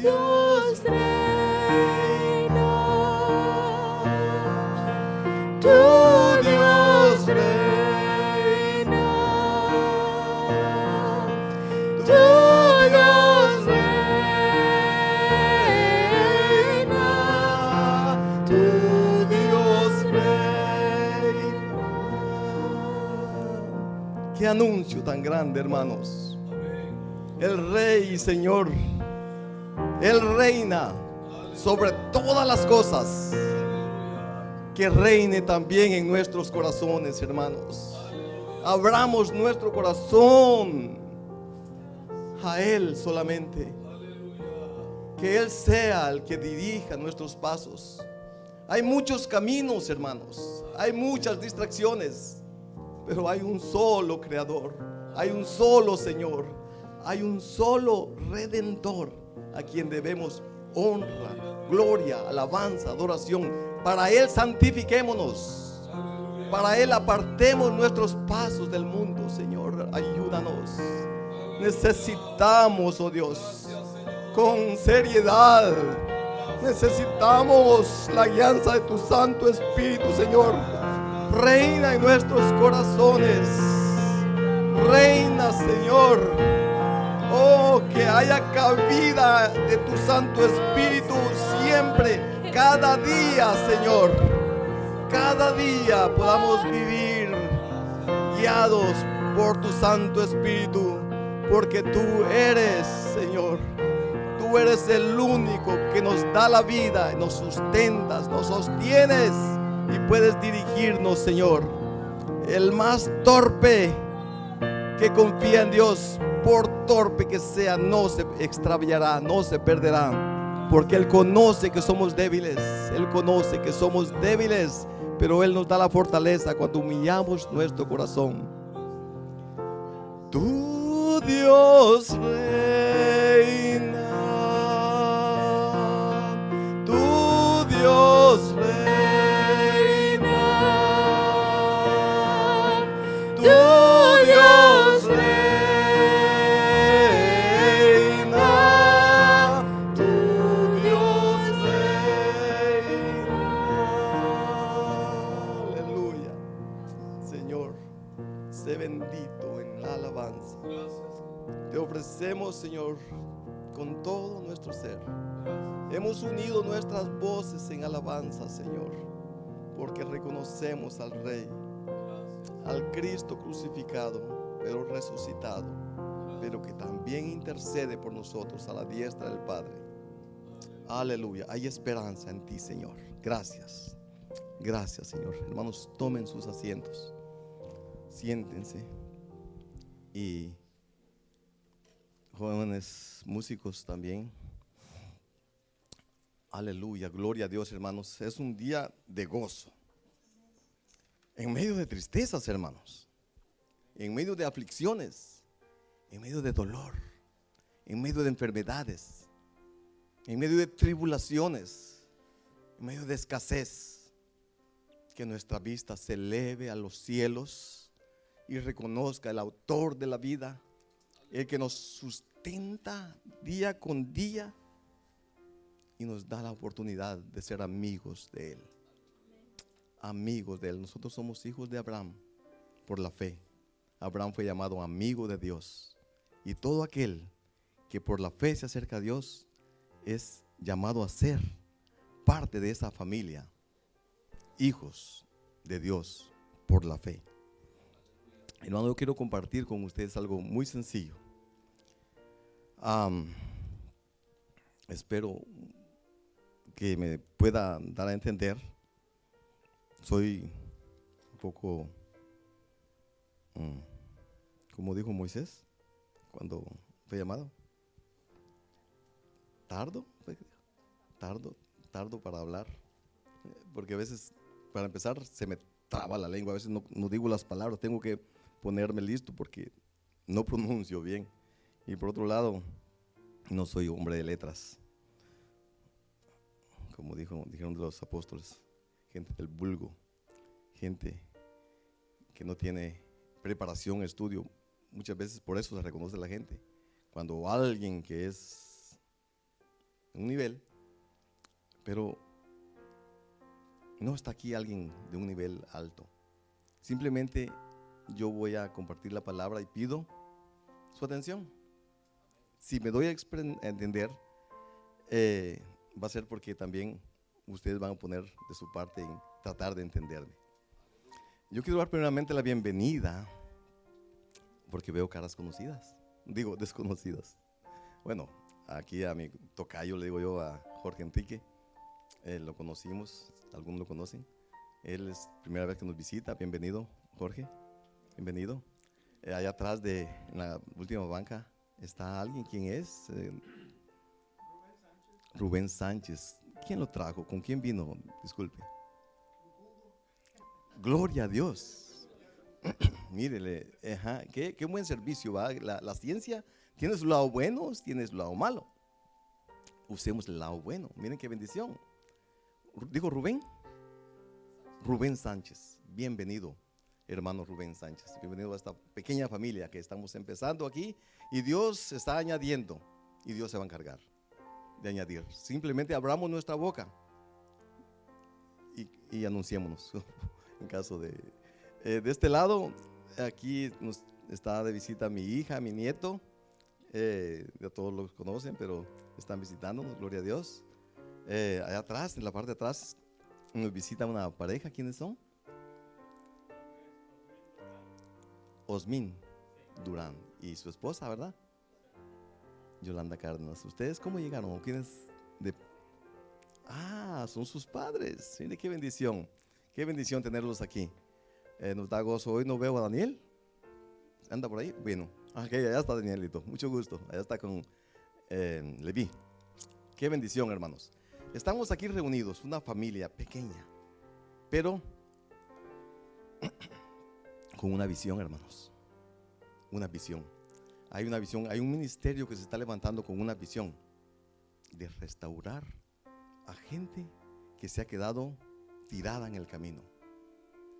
Dios reina, tu Dios reina, tu Dios reina, tu Dios reina. Qué anuncio tan grande, hermanos. El Rey y Señor, Él reina sobre todas las cosas. Que reine también en nuestros corazones, hermanos. Abramos nuestro corazón a Él solamente. Que Él sea el que dirija nuestros pasos. Hay muchos caminos, hermanos. Hay muchas distracciones. Pero hay un solo Creador. Hay un solo Señor. Hay un solo Redentor a quien debemos honra, gloria, alabanza, adoración. Para Él santifiquémonos. Para Él apartemos nuestros pasos del mundo. Señor, ayúdanos. Necesitamos, oh Dios, con seriedad. Necesitamos la guianza de tu Santo Espíritu, Señor. Reina en nuestros corazones. Reina, Señor. Oh, que haya cabida de tu Santo Espíritu siempre, cada día, Señor. Cada día podamos vivir guiados por tu Santo Espíritu, porque tú eres, Señor. Tú eres el único que nos da la vida, nos sustentas, nos sostienes y puedes dirigirnos, Señor. El más torpe que confía en Dios, por torpe que sea, no se extraviará, no se perderá, porque Él conoce que somos débiles. Él conoce que somos débiles, pero Él nos da la fortaleza cuando humillamos nuestro corazón. Tu Dios reina, tu Dios reina, tu Dios reina, tu Dios reina. Aleluya. Señor, sé bendito en la alabanza. Te ofrecemos, Señor, con todo nuestro ser. Hemos unido nuestras voces en alabanza, Señor, porque reconocemos al Rey, al Cristo crucificado, pero resucitado, pero que también intercede por nosotros a la diestra del Padre. Aleluya. Hay esperanza en ti, Señor. Gracias. Gracias, Señor. Hermanos, tomen sus asientos. Siéntense. Y jóvenes músicos también. Aleluya, gloria a Dios, hermanos. Es un día de gozo. En medio de tristezas, hermanos. En medio de aflicciones. En medio de dolor. En medio de enfermedades. En medio de tribulaciones. En medio de escasez. Que nuestra vista se eleve a los cielos y reconozca el autor de la vida, el que nos sustenta día con día y nos da la oportunidad de ser amigos de Él. Amigos de Él. Nosotros somos hijos de Abraham por la fe. Abraham fue llamado amigo de Dios. Y todo aquel que por la fe se acerca a Dios es llamado a ser parte de esa familia. Hijos de Dios por la fe. Hermano, yo quiero compartir con ustedes algo muy sencillo. Espero que me pueda dar a entender. Soy un poco, como dijo Moisés cuando fue llamado, tardo para hablar, porque a veces, para empezar, se me traba la lengua, a veces no digo las palabras, tengo que ponerme listo porque no pronuncio bien. Y por otro lado, no soy hombre de letras, como dijeron de los apóstoles, gente del vulgo, gente que no tiene preparación, estudio. Muchas veces por eso se reconoce la gente. Cuando alguien que es un nivel, pero no está aquí alguien de un nivel alto. Simplemente yo voy a compartir la palabra y pido su atención. Si me doy a entender, va a ser porque también ustedes van a poner de su parte en tratar de entenderme. Yo quiero dar primeramente la bienvenida, porque veo caras conocidas, digo desconocidas. Bueno, aquí a mi tocayo le digo yo, a Jorge Enrique, lo conocimos, algunos lo conocen. Él es primera vez que nos visita. Bienvenido, Jorge, bienvenido. Allá atrás en la última banca está alguien. ¿Quién es? Rubén Sánchez. ¿Quién lo trajo? ¿Con quién vino? Disculpe. Gloria a Dios. Mírele, qué buen servicio, ¿va? La ciencia tiene su lado bueno, tiene su lado malo. Usemos el lado bueno. Miren qué bendición. Dijo Rubén Sánchez. Bienvenido, hermano Rubén Sánchez. Bienvenido a esta pequeña familia que estamos empezando aquí. Y Dios está añadiendo. Y Dios se va a encargar de añadir. Simplemente abramos nuestra boca y anunciémonos. En caso de este lado, aquí nos está de visita mi hija, mi nieto. Ya todos los conocen, pero están visitándonos, gloria a Dios. Allá atrás, en la parte de atrás, nos visita una pareja. ¿Quiénes son? Osmin Durán y su esposa, ¿verdad? Yolanda Cárdenas. ¿Ustedes cómo llegaron? ¿Quiénes? Son sus padres. Mire qué bendición. Qué bendición tenerlos aquí. Nos da gozo. Hoy no veo a Daniel. ¿Anda por ahí? Bueno, ok, allá está Danielito. Mucho gusto. Allá está con Leví. Qué bendición, hermanos. Estamos aquí reunidos, una familia pequeña, pero con una visión, hermanos. Una visión. Hay una visión, hay un ministerio que se está levantando con una visión de restaurar a gente que se ha quedado tirada en el camino.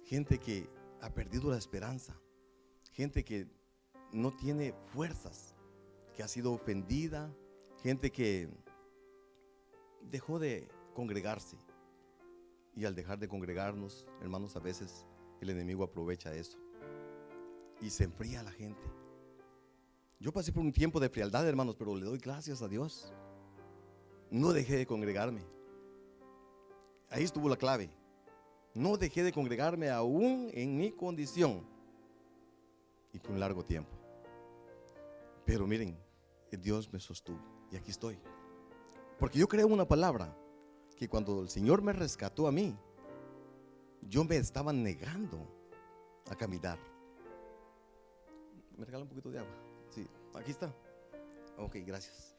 Gente que ha perdido la esperanza. Gente que no tiene fuerzas, que ha sido ofendida. Gente que dejó de congregarse. Y al dejar de congregarnos, hermanos, a veces el enemigo aprovecha eso y se enfría la gente. Yo pasé por un tiempo de frialdad, hermanos, pero le doy gracias a Dios. No dejé de congregarme. Ahí estuvo la clave. No dejé de congregarme aún en mi condición y por un largo tiempo. Pero miren, Dios me sostuvo y aquí estoy. Porque yo creo una palabra, que cuando el Señor me rescató a mí, yo me estaba negando a caminar. ¿Me regala un poquito de agua? Sí, aquí está. Ok, gracias.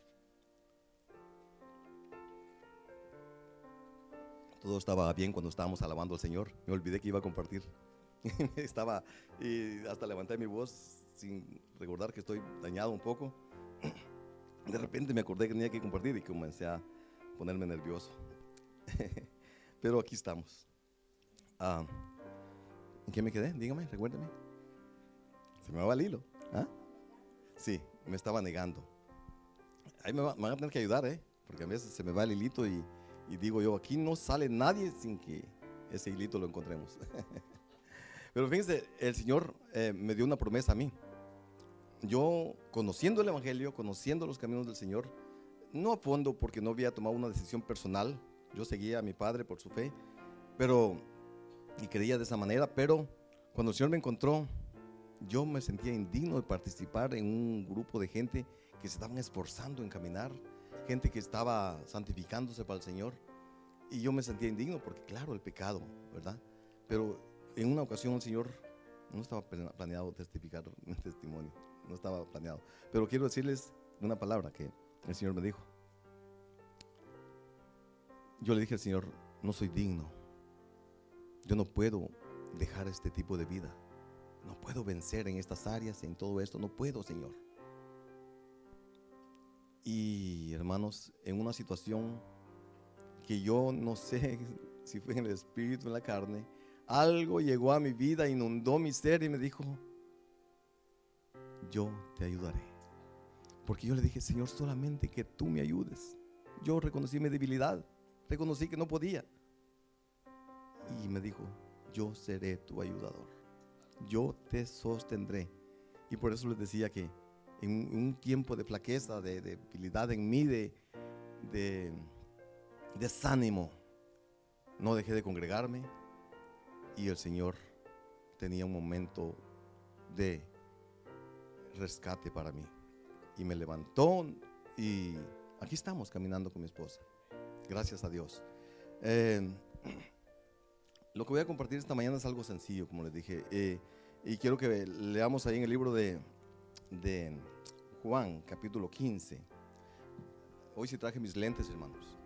Todo estaba bien cuando estábamos alabando al Señor. Me olvidé que iba a compartir. Y hasta levanté mi voz sin recordar que estoy dañado un poco. De repente me acordé que tenía que compartir y comencé a ponerme nervioso. Pero aquí estamos. ¿En qué me quedé? Dígame, recuérdame. Se me va el hilo. Sí, me estaba negando. Ahí me van a tener que ayudar, porque a veces se me va el hilito y digo yo, aquí no sale nadie sin que ese hilito lo encontremos. Pero fíjense, el Señor me dio una promesa a mí. Yo, conociendo el Evangelio, conociendo los caminos del Señor, no a fondo porque no había tomado una decisión personal, yo seguía a mi padre por su fe, y creía de esa manera, pero cuando el Señor me encontró, yo me sentía indigno de participar en un grupo de gente que se estaban esforzando en caminar, gente que estaba santificándose para el Señor, y yo me sentía indigno porque claro, el pecado, ¿verdad? Pero en una ocasión el Señor, no estaba planeado testificar mi testimonio, no estaba planeado, pero quiero decirles una palabra que el Señor me dijo. Yo le dije al Señor, no soy digno, yo no puedo dejar este tipo de vida, no puedo vencer en estas áreas, en todo esto, no puedo, Señor. Y hermanos, en una situación que yo no sé si fue en el espíritu o en la carne, algo llegó a mi vida, inundó mi ser y me dijo, yo te ayudaré. Porque yo le dije, Señor, solamente que tú me ayudes. yo reconocí mi debilidad, reconocí que no podía. Y me dijo, yo seré tu ayudador, yo te sostendré. Y por eso les decía que en un tiempo de flaqueza, de debilidad en mí, de desánimo, no dejé de congregarme, y el Señor tenía un momento de rescate para mí y me levantó, y aquí estamos caminando con mi esposa, gracias a Dios. Lo que voy a compartir esta mañana es algo sencillo, como les dije, y quiero que leamos ahí en el libro de Juan, capítulo 15. Hoy sí traje mis lentes, hermanos,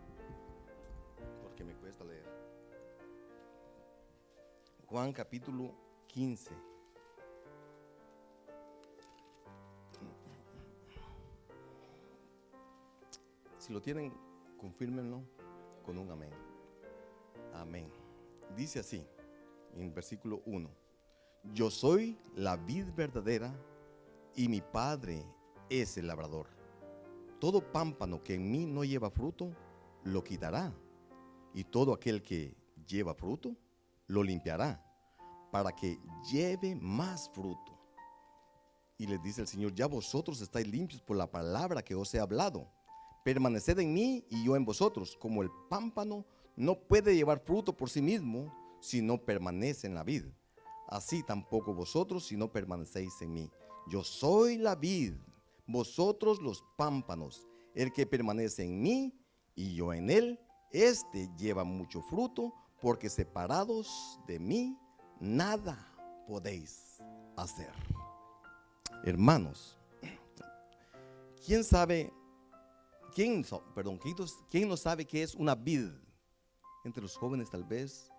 porque me cuesta leer. Juan, capítulo 15. Si lo tienen, confírmenlo con un amén. Amén. Dice así, en versículo 1: yo soy la vid verdadera y mi Padre es el labrador. Todo pámpano que en mí no lleva fruto, lo quitará, y todo aquel que lleva fruto, lo limpiará, para que lleve más fruto. Y les dice el Señor, ya vosotros estáis limpios por la palabra que os he hablado. Permaneced en mí y yo en vosotros, como el pámpano no puede llevar fruto por sí mismo si no permanece en la vid. Así tampoco vosotros si no permanecéis en mí. Yo soy la vid, vosotros los pámpanos. El que permanece en mí y yo en él, este lleva mucho fruto, porque separados de mí nada podéis hacer. Hermanos, ¿quién sabe? ¿Quién no sabe qué es una vid? Entre los jóvenes tal vez,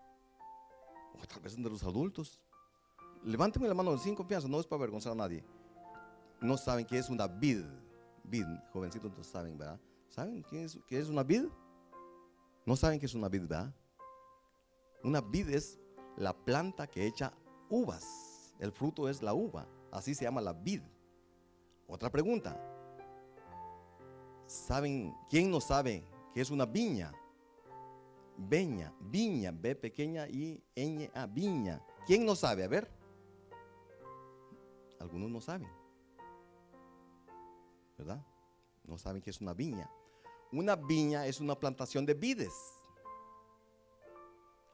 o tal vez entre los adultos. Levánteme la mano sin confianza, no es para avergonzar a nadie. No saben qué es una vid. Vid, jovencitos no saben, ¿verdad? ¿Saben qué es una vid? No saben qué es una vid, ¿verdad? Una vid es la planta que echa uvas. El fruto es la uva, así se llama la vid. Otra pregunta. ¿Saben? ¿Quién no sabe qué es una viña? Viña, B pequeña y ñ a, viña. ¿Quién no sabe? A ver. Algunos no saben, ¿verdad? No saben qué es una viña. Una viña es una plantación de vides.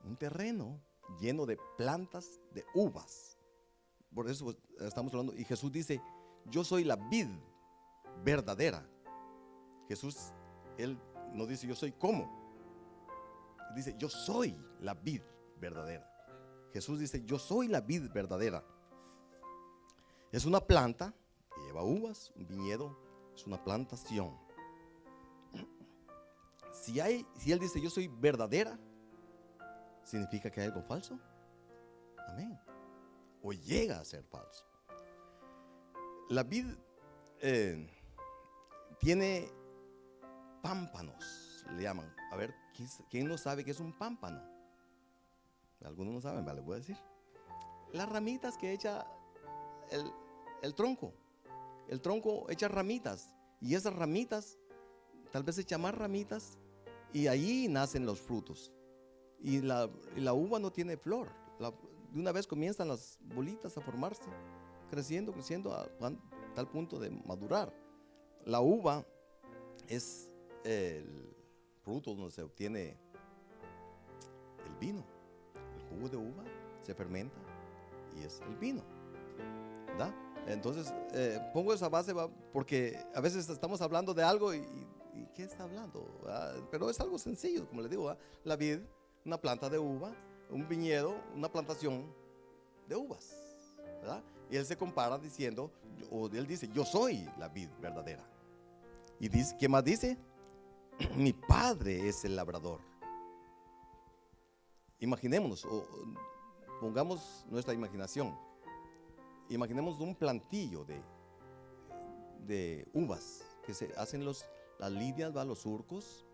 Un terreno lleno de plantas de uvas. Por eso estamos hablando. Y Jesús dice, yo soy la vid verdadera. Jesús, Él no dice yo soy como. Dice yo soy la vid verdadera. Jesús dice yo soy la vid verdadera. Es una planta que lleva uvas, un viñedo, es una plantación. Si Él dice yo soy verdadera, ¿significa que hay algo falso? Amén. O llega a ser falso. La vid tiene pámpanos, le llaman. A ver, ¿quién no sabe qué es un pámpano? Algunos no saben, vale, voy a decir. Las ramitas que echa el tronco. El tronco echa ramitas, y esas ramitas, tal vez echa más ramitas, y ahí nacen los frutos. Y la uva no tiene flor. De una vez comienzan las bolitas a formarse, creciendo a tal punto de madurar. La uva es el fruto donde se obtiene el vino. El jugo de uva se fermenta y es el vino, ¿verdad? Entonces pongo esa base porque a veces estamos hablando de algo y ¿qué está hablando? Pero es algo sencillo, como les digo, la vid, una planta de uva, un viñedo, una plantación de uvas, ¿verdad? Y él se compara diciendo, o él dice, yo soy la vid verdadera. Y dice, ¿qué más dice? Mi Padre es el labrador. Imaginémonos, o pongamos nuestra imaginación. Imaginemos un plantillo de uvas que se hacen las lidias, los surcos,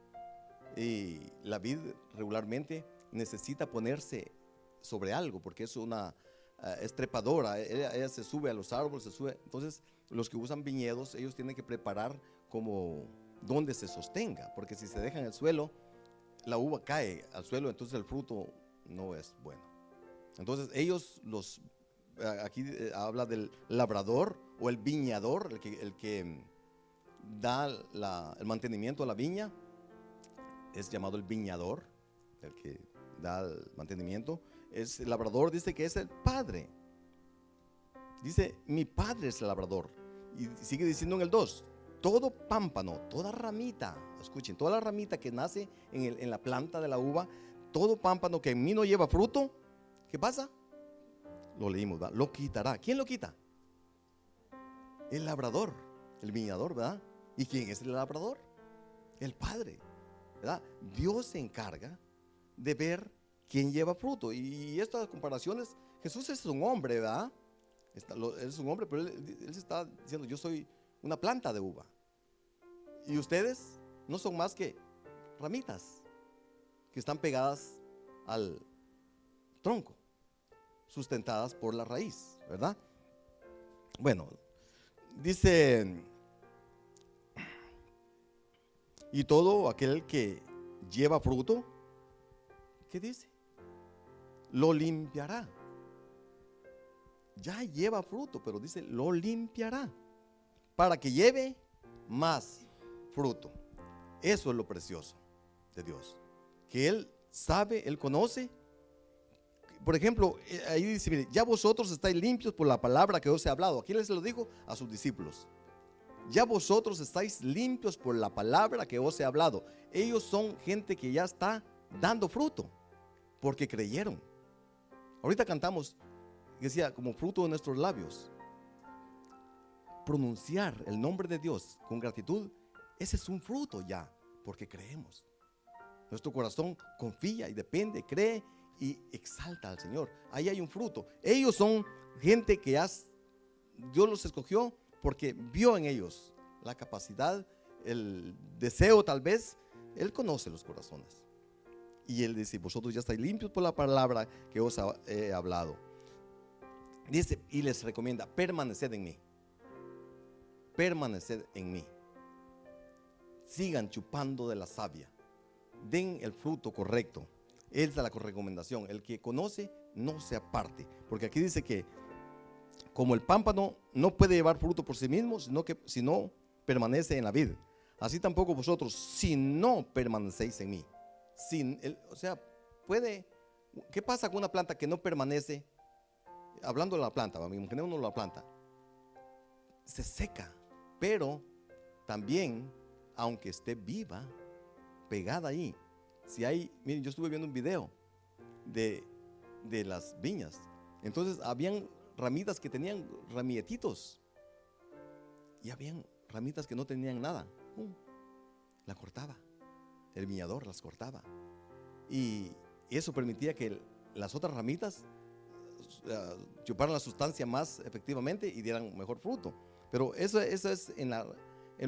y la vid regularmente necesita ponerse sobre algo porque es trepadora, ella se sube a los árboles, se sube. Entonces los que usan viñedos, ellos tienen que preparar como donde se sostenga, porque si se deja en el suelo, la uva cae al suelo, entonces el fruto no es bueno. Entonces ellos, aquí habla del labrador o el viñador, el que da el mantenimiento a la viña, es llamado el viñador, el que da el mantenimiento. El labrador dice que es el padre. Dice, mi padre es el labrador. Y sigue diciendo en el 2, todo pámpano, toda ramita, escuchen, toda la ramita que nace en la planta de la uva, todo pámpano que en mí no lleva fruto, ¿qué pasa? Lo leímos, ¿verdad? Lo quitará. ¿Quién lo quita? El labrador, el viñador, ¿verdad? ¿Y quién es el labrador? El Padre, ¿verdad? Dios se encarga de ver quién lleva fruto. Y estas comparaciones, Jesús es un hombre, ¿verdad? Él es un hombre, pero él se está diciendo, yo soy una planta de uva. Y ustedes no son más que ramitas que están pegadas al tronco, sustentadas por la raíz, ¿verdad? Bueno, dice, y todo aquel que lleva fruto, ¿qué dice? Lo limpiará. Ya lleva fruto, pero dice, lo limpiará para que lleve más fruto. Eso es lo precioso de Dios, que Él sabe, Él conoce. Por ejemplo, ahí dice, mire, ya vosotros estáis limpios por la palabra que os he hablado. ¿A quién les lo dijo? A sus discípulos. Ya vosotros estáis limpios por la palabra que os he hablado. Ellos son gente que ya está dando fruto, porque creyeron. Ahorita cantamos, decía, como fruto de nuestros labios. Pronunciar el nombre de Dios con gratitud, ese es un fruto ya, porque creemos. Nuestro corazón confía y depende, cree y exalta al Señor. Ahí hay un fruto. Ellos son gente que Dios los escogió porque vio en ellos la capacidad, el deseo tal vez. Él conoce los corazones. Y Él dice, vosotros ya estáis limpios por la palabra que os he hablado. Dice, y les recomienda, permaneced en mí. Permaneced en mí. Sigan chupando de la savia. Den el fruto correcto. Esa es la recomendación. El que conoce no se aparte. Porque aquí dice que como el pámpano no puede llevar fruto por sí mismo, si no permanece en la vid. Así tampoco vosotros, si no permanecéis en mí. O sea, ¿qué pasa con una planta que no permanece? Hablando de la planta, imaginémonos la planta. Se seca, pero también, aunque esté viva, pegada ahí. Miren, yo estuve viendo un video de las viñas. Entonces, habían ramitas que tenían ramietitos y habían ramitas que no tenían nada. La cortaba, el viñador las cortaba, y eso permitía que las otras ramitas chuparan la sustancia más efectivamente y dieran mejor fruto. Pero eso es en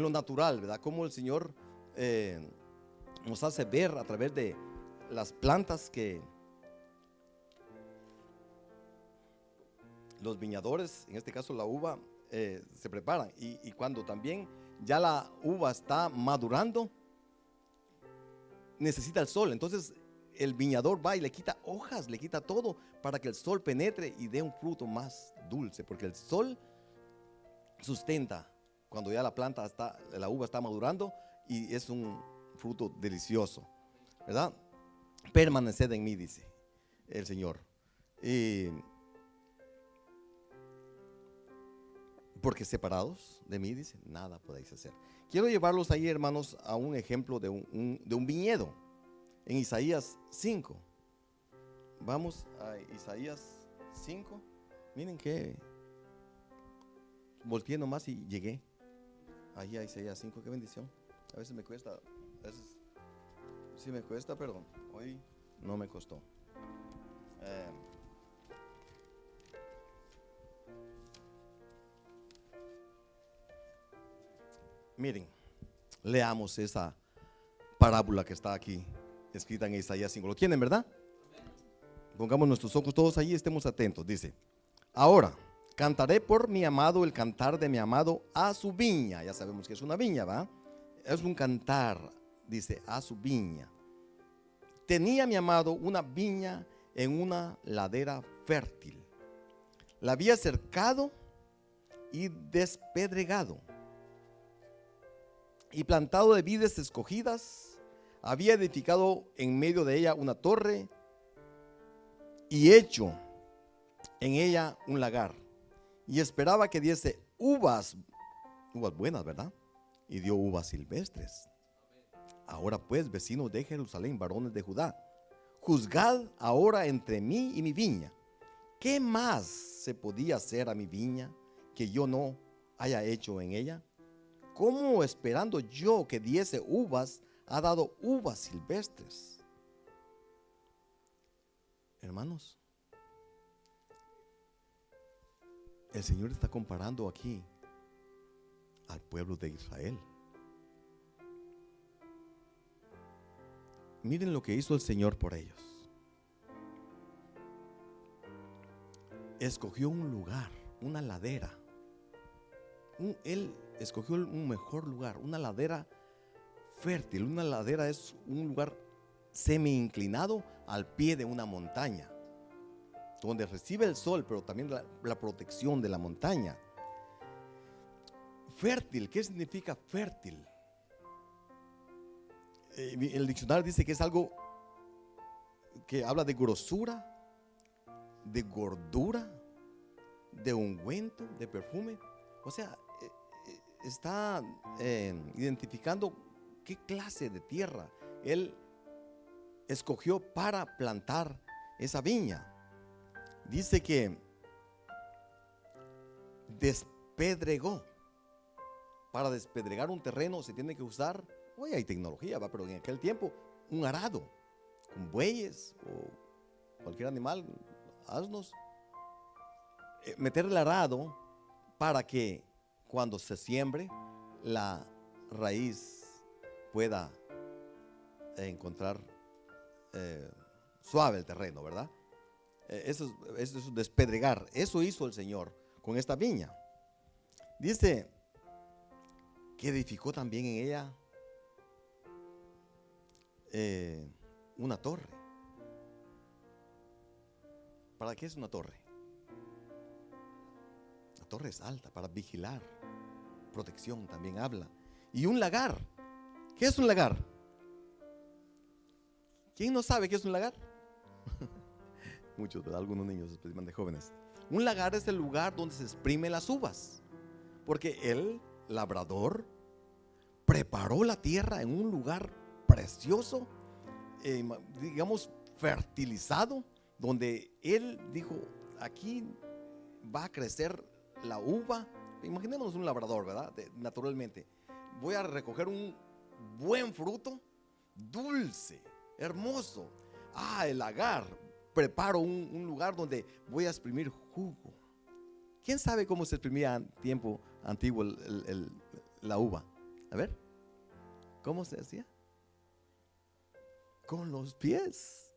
lo natural, ¿verdad? Como el Señor nos hace ver a través de las plantas que los viñadores, en este caso la uva, se preparan. Y cuando también ya la uva está madurando, necesita el sol. Entonces el viñador va y le quita hojas, le quita todo para que el sol penetre y dé un fruto más dulce, porque el sol sustenta cuando ya la uva está madurando, y es un fruto delicioso, ¿verdad? Permaneced en mí, dice el Señor. Porque separados de mí, dice, nada podéis hacer. Quiero llevarlos ahí, hermanos, a un ejemplo de un viñedo. En Isaías 5. Vamos a Isaías 5. Miren que volteé nomás y llegué ahí a Isaías 5. Qué bendición. A veces me cuesta, a veces sí me cuesta, pero hoy no me costó. Miren, leamos esa parábola que está aquí escrita en Isaías 5. ¿Lo tienen, verdad? Pongamos nuestros ojos todos allí, estemos atentos. Dice, ahora cantaré por mi amado el cantar de mi amado a su viña. Ya sabemos que es una viña, ¿va? Es un cantar, dice, a su viña. Tenía mi amado una viña en una ladera fértil. La había cercado y despedregado, y plantado de vides escogidas. Había edificado en medio de ella una torre y hecho en ella un lagar. Y esperaba que diese uvas buenas, ¿verdad? Y dio uvas silvestres. Ahora pues, vecinos de Jerusalén, varones de Judá, juzgad ahora entre mí y mi viña. ¿Qué más se podía hacer a mi viña que yo no haya hecho en ella? ¿Cómo esperando yo que diese uvas, ha dado uvas silvestres? Hermanos, el Señor está comparando aquí al pueblo de Israel. Miren lo que hizo el Señor por ellos. Escogió un lugar, una ladera. Él escogió un mejor lugar, una ladera fértil. Una ladera es un lugar semi inclinado al pie de una montaña, donde recibe el sol, pero también la protección de la montaña. Fértil, ¿qué significa fértil? El diccionario dice que es algo que habla de grosura, de gordura, de ungüento, de perfume. O sea, está identificando qué clase de tierra él escogió para plantar esa viña. Dice que despedregó. Para despedregar un terreno se tiene que usar, hoy hay tecnología, ¿va? Pero en aquel tiempo, un arado con bueyes o cualquier animal, asnos. Meter el arado para que cuando se siembre la raíz pueda encontrar suave el terreno, ¿verdad? Eso es despedregar. Eso hizo el Señor con esta viña. Dice que edificó también en ella una torre. ¿Para qué es una torre? La torre es alta, para vigilar, protección también habla. Y un lagar. ¿Qué es un lagar? ¿Quién no sabe qué es un lagar? Muchos, ¿verdad? Algunos niños, especialmente jóvenes. Un lagar es el lugar donde se exprimen las uvas, porque el labrador preparó la tierra en un lugar precioso, digamos fertilizado, donde él dijo, aquí va a crecer la uva. Imaginémonos un labrador, ¿verdad? Naturalmente, voy a recoger un buen fruto, dulce, hermoso. El lagar, preparo un lugar donde voy a exprimir jugo. ¿Quién sabe cómo se exprimía en tiempo antiguo la uva? A ver, ¿cómo se hacía? Con los pies.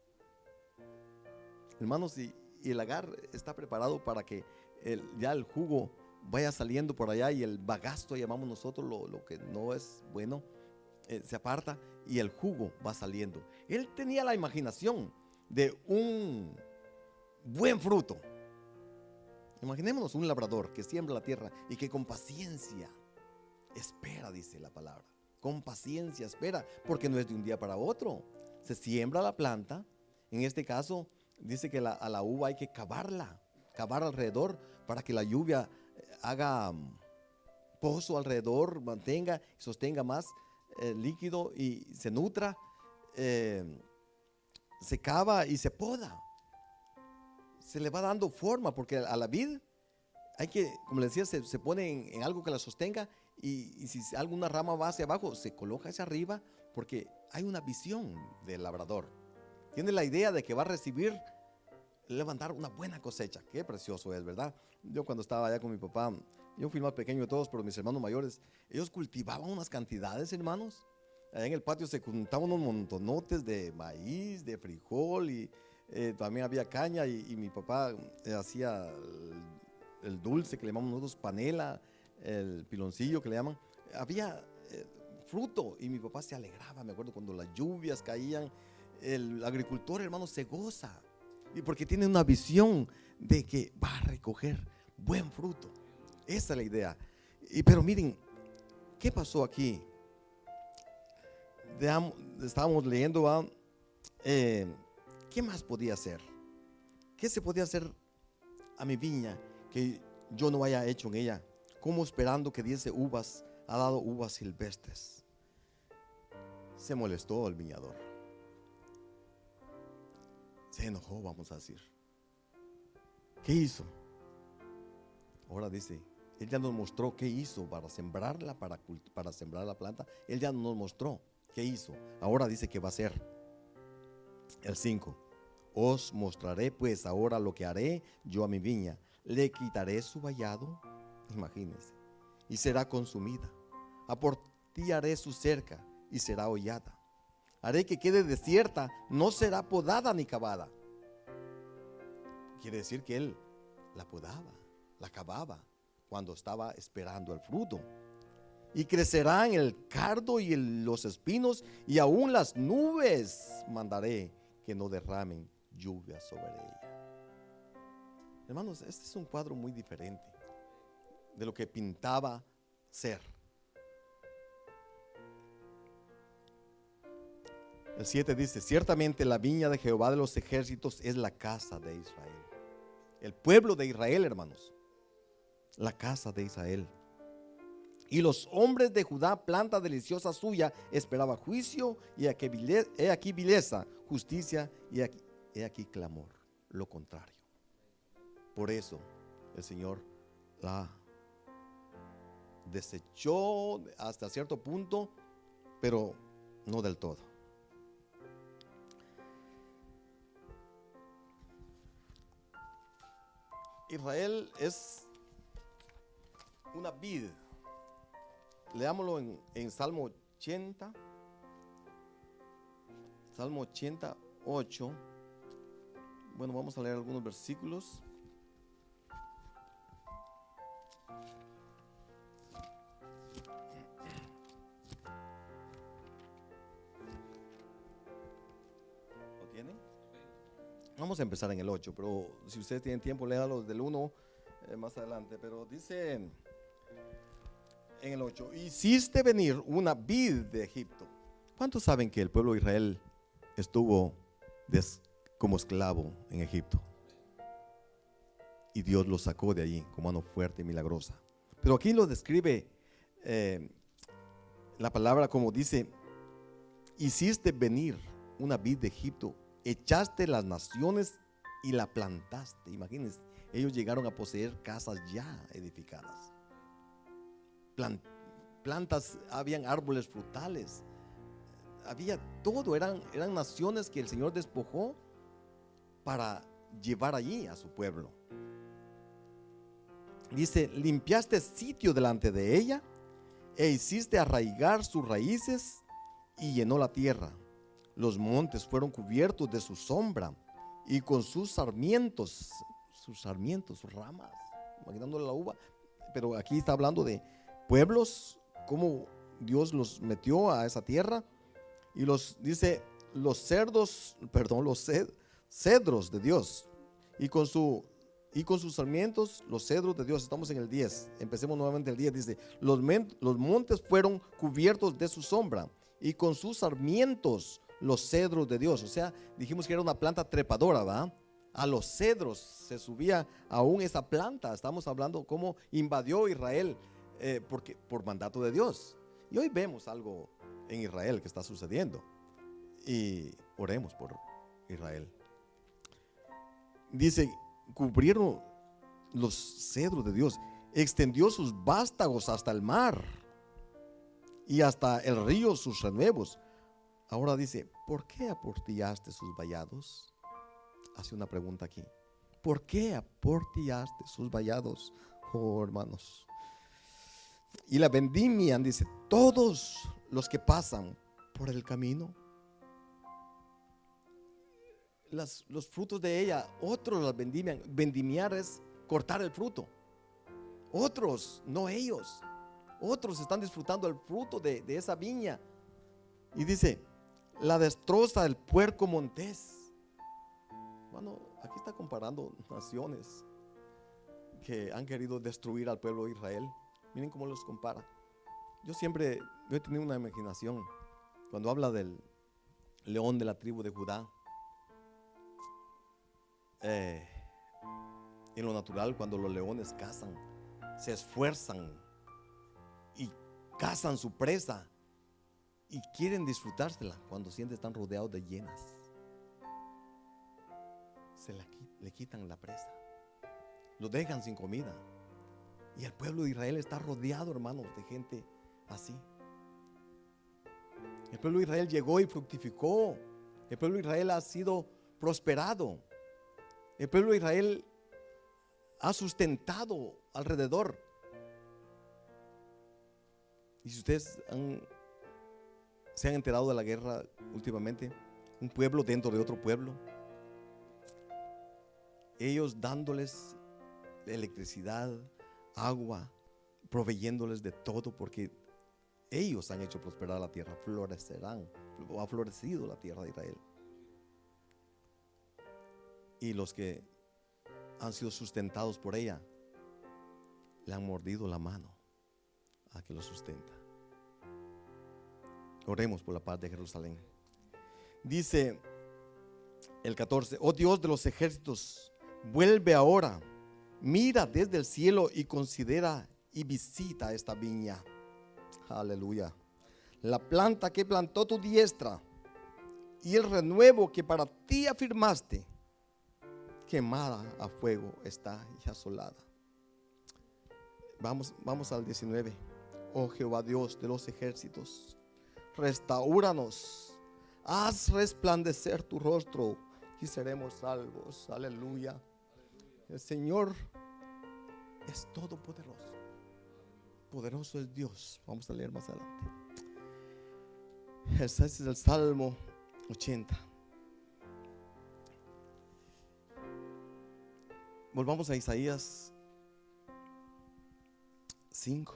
Hermanos, y el lagar está preparado para que ya el jugo vaya saliendo por allá y el bagasto, llamamos nosotros, lo que no es bueno, se aparta y el jugo va saliendo. Él tenía la imaginación de un buen fruto. Imaginémonos un labrador que siembra la tierra y que con paciencia espera, dice la palabra. Con paciencia espera, porque no es de un día para otro. Se siembra la planta. En este caso, dice que a la uva hay que cavar alrededor para que la lluvia haga pozo alrededor, mantenga, sostenga más líquido y se nutra. Se cava y se poda. Se le va dando forma, porque a la vid hay que, como les decía, se pone en algo que la sostenga, y si alguna rama va hacia abajo, se coloca hacia arriba, porque hay una visión del labrador. Tiene la idea de que va a recibir, levantar una buena cosecha. Qué precioso es, ¿verdad? Yo cuando estaba allá con mi papá, yo fui el más pequeño de todos, pero mis hermanos mayores, ellos cultivaban unas cantidades, hermanos. Allá en el patio se juntaban unos montonotes de maíz, de frijol, y también había caña, y mi papá hacía el dulce que le llamamos nosotros panela, el piloncillo que le llaman. Había fruto y mi papá se alegraba. Me acuerdo cuando las lluvias caían, el agricultor, hermano, se goza y porque tiene una visión de que va a recoger buen fruto. Esa es la idea. Pero miren, ¿qué pasó aquí? Estábamos leyendo, ¿va? ¿Qué más podía hacer? ¿Qué se podía hacer a mi viña que yo no haya hecho en ella? Como esperando que diese uvas, ha dado uvas silvestres. Se molestó el viñador. Se enojó, vamos a decir. ¿Qué hizo? Ahora dice, él ya nos mostró qué hizo para sembrarla, para sembrar la planta. Él ya nos mostró qué hizo. Ahora dice que va a hacer. El 5. Os mostraré pues ahora lo que haré yo a mi viña. Le quitaré su vallado, imagínense, y será consumida. Aportillaré su cerca y será hollada. Haré que quede desierta, no será podada ni cavada. Quiere decir que él la podaba, la cavaba cuando estaba esperando el fruto. Y crecerá en el cardo y en los espinos, y aún las nubes mandaré que no derramen lluvia sobre ella. Hermanos, este es un cuadro muy diferente de lo que pintaba ser. El 7 dice, ciertamente la viña de Jehová de los ejércitos es la casa de Israel. El pueblo de Israel, hermanos, la casa de Israel. Y los hombres de Judá, planta deliciosa suya, esperaba juicio, y he aquí vileza, justicia, y he aquí clamor, lo contrario. Por eso el Señor la desechó hasta cierto punto, pero no del todo. Israel es una vid. Leámoslo en Salmo 80, Salmo 88. Bueno, vamos a leer algunos versículos. ¿Lo tienen? Vamos a empezar en el 8, pero si ustedes tienen tiempo, léalo del 1 más adelante. Pero dice en el 8, hiciste venir una vid de Egipto. ¿Cuántos saben que el pueblo de Israel estuvo como esclavo en Egipto? Y Dios lo sacó de allí con mano fuerte y milagrosa. Pero aquí lo describe la palabra como dice, hiciste venir una vid de Egipto, echaste las naciones y la plantaste. Imagínense, ellos llegaron a poseer casas ya edificadas. Plantas, habían árboles frutales, había todo, eran naciones que el Señor despojó para llevar allí a su pueblo. Dice, limpiaste sitio delante de ella e hiciste arraigar sus raíces y llenó la tierra. Los montes fueron cubiertos de su sombra y con sus sarmientos, sus ramas, imaginándole la uva, pero aquí está hablando de pueblos, cómo Dios los metió a esa tierra y dice, los cedros de Dios y con sus sarmientos, los cedros de Dios. Estamos en el 10, empecemos nuevamente el 10, dice, los montes fueron cubiertos de su sombra y con sus sarmientos, los cedros de Dios. O sea, dijimos que era una planta trepadora, ¿verdad? A los cedros se subía aún esa planta. Estamos hablando cómo invadió Israel por mandato de Dios. Y hoy vemos algo en Israel que está sucediendo. Y oremos por Israel. Dice, cubrieron los cedros de Dios, extendió sus vástagos hasta el mar y hasta el río sus renuevos. Ahora dice, ¿por qué aportillaste sus vallados? Hace una pregunta aquí. ¿Por qué aportillaste sus vallados? Oh, hermanos. Y la vendimian, dice, todos los que pasan por el camino. Los frutos de ella, otros las vendimian. Vendimiar es cortar el fruto. Otros, no ellos. Otros están disfrutando el fruto de esa viña. Y dice, la destroza el puerco montés. Bueno, aquí está comparando naciones que han querido destruir al pueblo de Israel. Miren cómo los compara. Yo he tenido una imaginación cuando habla del león de la tribu de Judá. En lo natural, cuando los leones cazan, se esfuerzan y cazan su presa y quieren disfrutársela. Cuando sienten están rodeados de hienas, le quitan la presa, lo dejan sin comida. Y el pueblo de Israel está rodeado, hermanos, de gente así. El pueblo de Israel llegó y fructificó. El pueblo de Israel ha sido prosperado. El pueblo de Israel ha sustentado alrededor. Y si ustedes se han enterado de la guerra últimamente, un pueblo dentro de otro pueblo, ellos dándoles electricidad, agua, proveyéndoles de todo, porque ellos han hecho prosperar la tierra, florecerán, o ha florecido la tierra de Israel. Y los que han sido sustentados por ella le han mordido la mano a que lo sustenta. Oremos por la paz de Jerusalén. Dice el 14: oh Dios de los ejércitos, vuelve ahora, mira desde el cielo y considera y visita esta viña. Aleluya. La planta que plantó tu diestra y el renuevo que para ti afirmaste, quemada a fuego está y asolada. Vamos al 19. Oh Jehová Dios de los ejércitos, restaúranos, haz resplandecer tu rostro y seremos salvos. Aleluya. El Señor es todopoderoso. Poderoso es Dios. Vamos a leer más adelante. Ese es el Salmo 80. Volvamos a Isaías 5.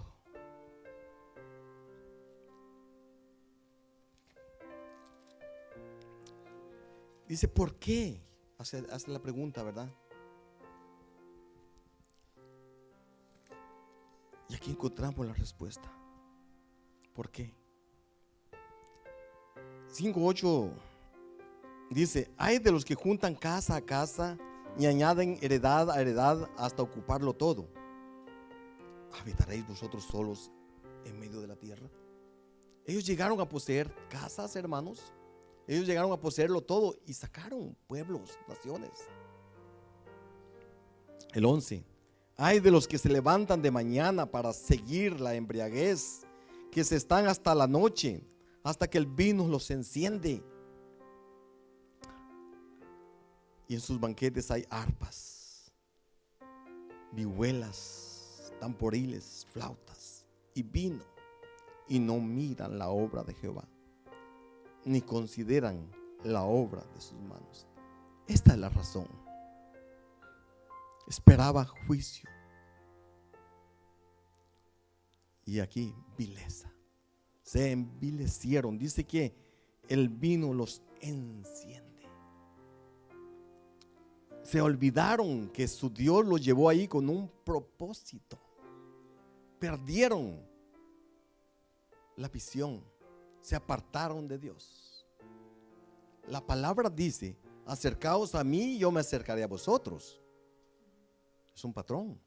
Dice, ¿por qué? Hace la pregunta, ¿verdad? Y aquí encontramos la respuesta. ¿Por qué? 5:8 dice, hay de los que juntan casa a casa y añaden heredad a heredad hasta ocuparlo todo. ¿Habitaréis vosotros solos en medio de la tierra? Ellos llegaron a poseer casas, hermanos. Ellos llegaron a poseerlo todo y sacaron pueblos, naciones. El 11. Hay de los que se levantan de mañana para seguir la embriaguez, que se están hasta la noche, hasta que el vino los enciende. Y en sus banquetes hay arpas, vihuelas, tamboriles, flautas y vino, y no miran la obra de Jehová, ni consideran la obra de sus manos. Esta es la razón. Esperaba juicio, y aquí vileza. Se envilecieron. Dice que el vino los enciende. Se olvidaron que su Dios los llevó ahí con un propósito. Perdieron la visión. Se apartaron de Dios. La palabra dice, acercaos a mí y yo me acercaré a vosotros. Es un patrón.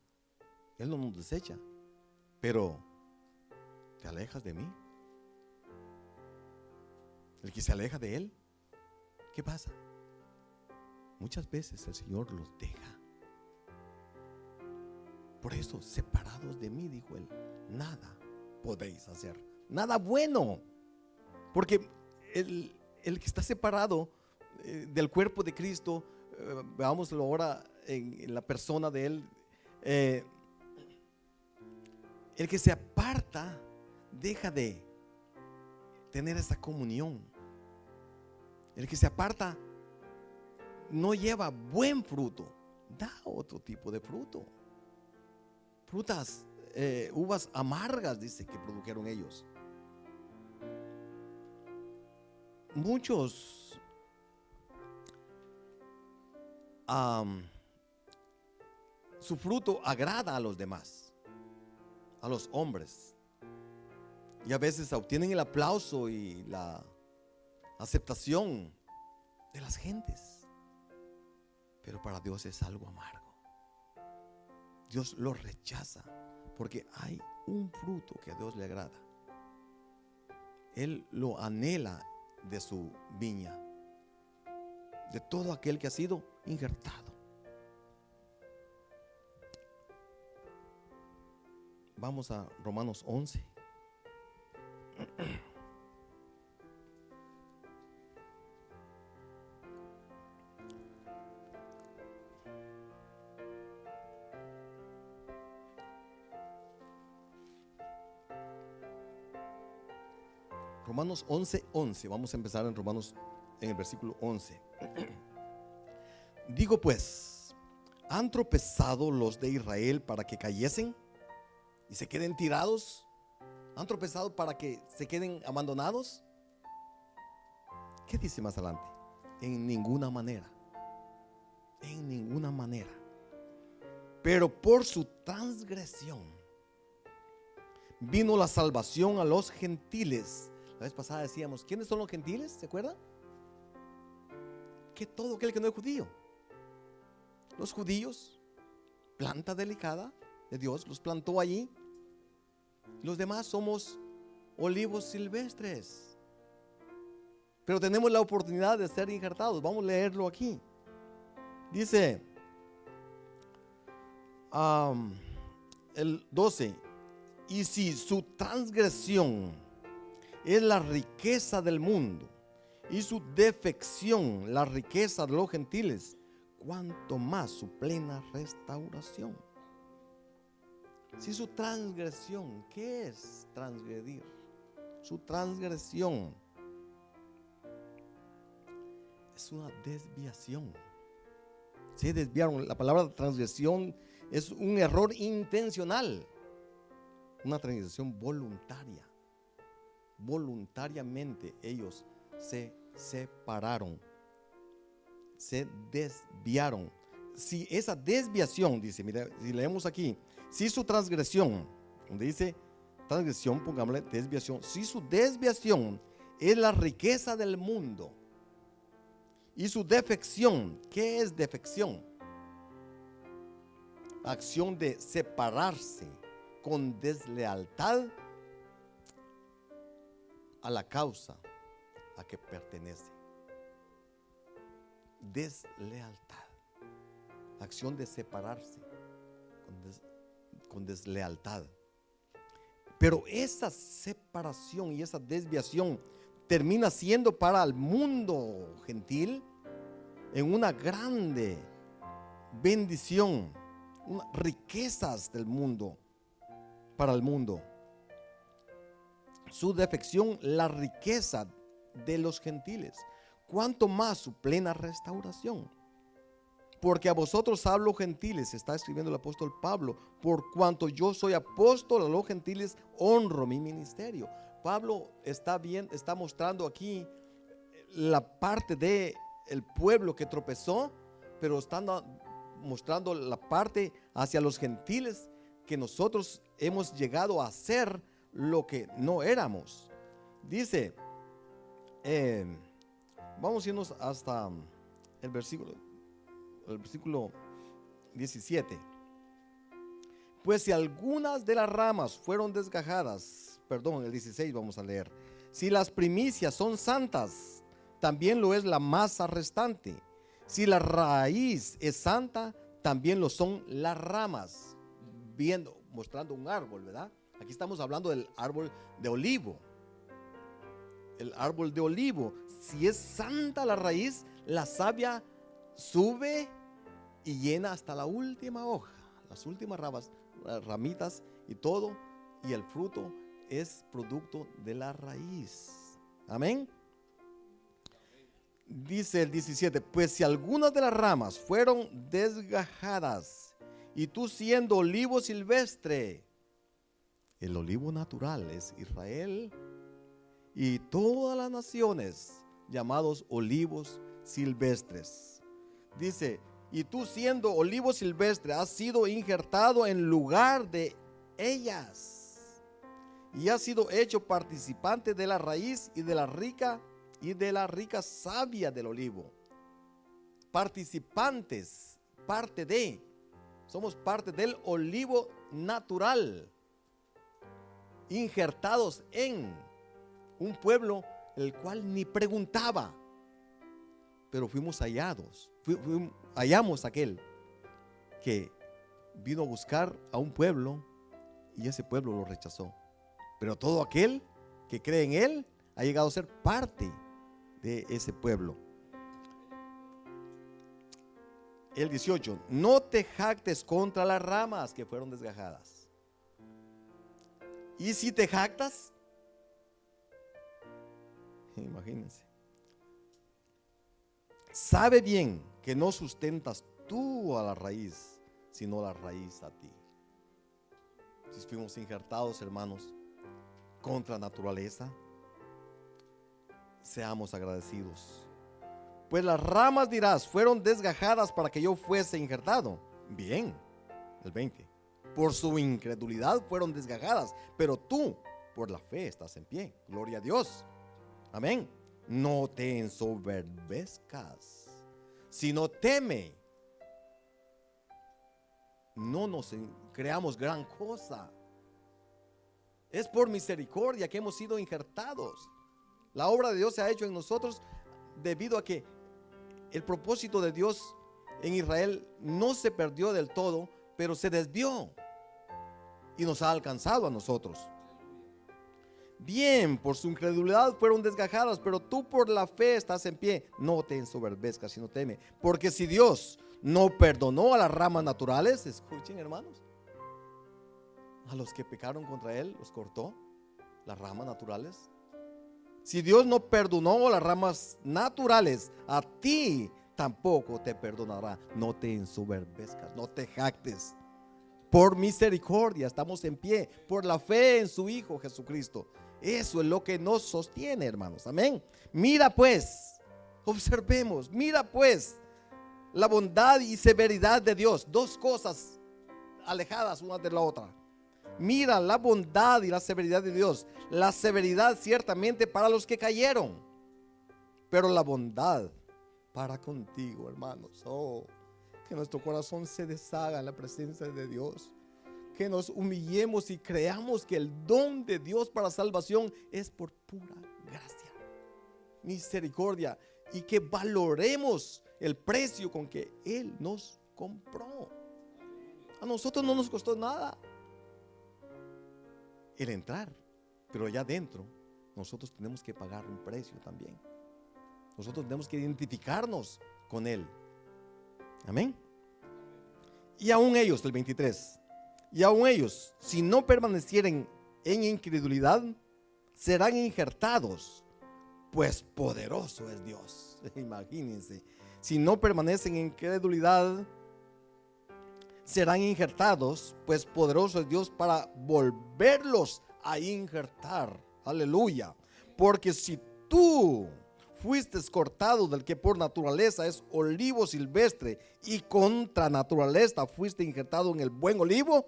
Él no nos desecha. Pero te alejas de mí. El que se aleja de Él, ¿qué pasa? Muchas veces el Señor los deja. Por eso, separados de mí, dijo Él, nada podéis hacer. Nada bueno. Porque el que está separado del cuerpo de Cristo, veámoslo ahora en la persona de Él, el que se aparta deja de tener esa comunión. El que se aparta no lleva buen fruto, da otro tipo de fruto. Frutas uvas amargas, dice, que produjeron ellos. Muchos su fruto agrada a los demás, a los hombres, y a veces obtienen el aplauso y la aceptación de las gentes, pero para Dios es algo amargo. Dios lo rechaza porque hay un fruto que a Dios le agrada. Él lo anhela de su viña, de todo aquel que ha sido injertado. Vamos a Romanos 11. Romanos 11:11. Vamos a empezar en Romanos, en el versículo 11. Digo pues, ¿han tropezado los de Israel para que cayesen y se queden tirados? ¿Han tropezado para que se queden abandonados? ¿Qué dice más adelante? En ninguna manera. En ninguna manera. Pero por su transgresión vino la salvación a los gentiles. La vez pasada decíamos, ¿quiénes son los gentiles? ¿Se acuerdan? Que todo aquel que no es judío. Los judíos, planta delicada de Dios, los plantó allí. Los demás somos olivos silvestres, pero tenemos la oportunidad de ser injertados. Vamos a leerlo aquí. Dice el 12: y si su transgresión es la riqueza del mundo y su defección la riqueza de los gentiles, cuanto más su plena restauración. Si su transgresión, ¿qué es transgredir? Su transgresión es una desviación. Se desviaron. La palabra transgresión es un error intencional, una transgresión voluntaria. Voluntariamente ellos se separaron, se desviaron. Si esa desviación, dice, mira, si leemos aquí, si su transgresión, donde dice transgresión, pongámosle desviación, si su desviación es la riqueza del mundo y su defección, ¿qué es defección? Acción de separarse con deslealtad a la causa a que pertenece. Deslealtad, acción de separarse con deslealtad. Pero esa separación y esa desviación termina siendo para el mundo gentil en una grande bendición, riquezas del mundo para el mundo. Su defección, la riqueza de los gentiles, cuanto más su plena restauración. Porque a vosotros hablo gentiles, está escribiendo el apóstol Pablo, por cuanto yo soy apóstol a los gentiles, honro mi ministerio. Pablo está mostrando aquí la parte de el pueblo que tropezó, pero está mostrando la parte hacia los gentiles, que nosotros hemos llegado a ser lo que no éramos. Dice, vamos a irnos hasta el versículo 17. Pues si algunas de las ramas fueron desgajadas, perdón, el 16 vamos a leer. Si las primicias son santas, también lo es la masa restante. Si la raíz es santa, también lo son las ramas. Mostrando un árbol, ¿verdad? Aquí estamos hablando del árbol de olivo. El árbol de olivo, si es santa la raíz, la savia sube y llena hasta la última hoja, las últimas ramitas y todo, y el fruto es producto de la raíz. Amén. Dice el 17, pues si algunas de las ramas fueron desgajadas, y tú siendo olivo silvestre, El olivo natural es Israel y todas las naciones llamados olivos silvestres. Dice, y tú siendo olivo silvestre has sido injertado en lugar de ellas y has sido hecho participante de la raíz y de la rica savia del olivo. Participantes, somos parte del olivo natural, injertados en un pueblo el cual ni preguntaba, pero fuimos hallados, hallamos aquel que vino a buscar a un pueblo y ese pueblo lo rechazó. Pero todo aquel que cree en él ha llegado a ser parte de ese pueblo. El 18, no te jactes contra las ramas que fueron desgajadas. Y si te jactas, imagínense, sabe bien que no sustentas tú a la raíz, sino la raíz a ti. Si fuimos injertados, hermanos, contra naturaleza, seamos agradecidos. Pues las ramas, dirás, fueron desgajadas para que yo fuese injertado. Bien, el 20. Por su incredulidad fueron desgajadas, pero tú por la fe estás en pie. Gloria a Dios. Amén. No te ensoberbezcas, sino teme. No nos creamos gran cosa. Es por misericordia que hemos sido injertados. La obra de Dios se ha hecho en nosotros debido a que el propósito de Dios en Israel no se perdió del todo, pero se desvió y nos ha alcanzado a nosotros. Bien, por su incredulidad fueron desgajadas, pero tú por la fe estás en pie. No te ensoberbezcas, sino teme. Porque si Dios no perdonó a las ramas naturales, escuchen, hermanos, a los que pecaron contra él, los cortó, las ramas naturales. Si Dios no perdonó a las ramas naturales, a ti tampoco te perdonará. No te ensoberbezcas, no te jactes. Por misericordia estamos en pie, por la fe en su Hijo Jesucristo. Eso es lo que nos sostiene, hermanos. Amén. Mira pues, observemos, mira pues la bondad y severidad de Dios. Dos cosas alejadas una de la otra. Mira la bondad y la severidad de Dios. La severidad ciertamente para los que cayeron, pero la bondad para contigo, hermanos. Oh, que nuestro corazón se deshaga en la presencia de Dios. Que nos humillemos y creamos que el don de Dios para salvación es por pura gracia, misericordia, y que valoremos el precio con que Él nos compró. A nosotros no nos costó nada el entrar, pero allá adentro nosotros tenemos que pagar un precio también. Nosotros tenemos que identificarnos con Él. Amén. Y aún ellos, el 23, y aún ellos, si no permanecieren en incredulidad, serán injertados, pues poderoso es Dios. Imagínense, si no permanecen en incredulidad, serán injertados, pues poderoso es Dios para volverlos a injertar. Aleluya. Porque si tú fuiste cortado del que por naturaleza es olivo silvestre y contra naturaleza fuiste injertado en el buen olivo,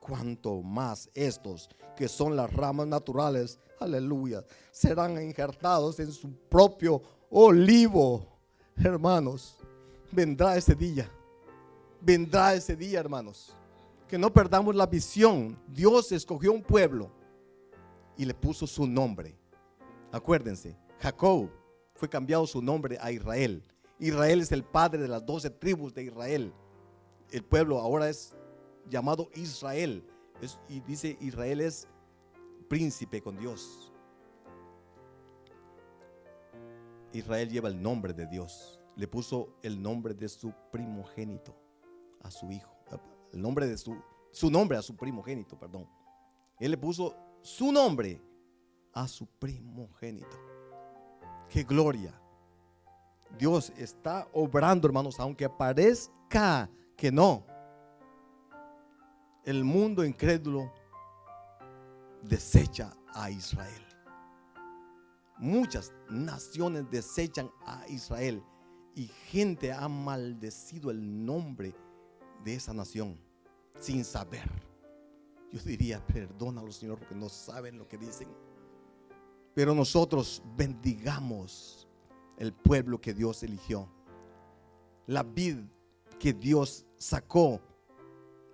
cuanto más estos que son las ramas naturales, aleluya, serán injertados en su propio olivo. Hermanos, vendrá ese día. Vendrá ese día, hermanos, que no perdamos la visión. Dios escogió un pueblo y le puso su nombre. Acuérdense, Jacob fue cambiado su nombre a Israel. Israel es el padre de las 12 tribus de Israel. El pueblo ahora es llamado Israel. Y dice, Israel es príncipe con Dios. Israel lleva el nombre de Dios. Le puso el nombre de su primogénito a su hijo, el nombre de su nombre a su primogénito, perdón. Él le puso su nombre a su primogénito. ¡Qué gloria! Dios está obrando, hermanos, aunque parezca que no. El mundo incrédulo desecha a Israel. Muchas naciones desechan a Israel y gente ha maldecido el nombre de esa nación sin saber. Yo diría, perdónalo, Señor, porque no saben lo que dicen. Pero nosotros bendigamos el pueblo que Dios eligió, la vid que Dios sacó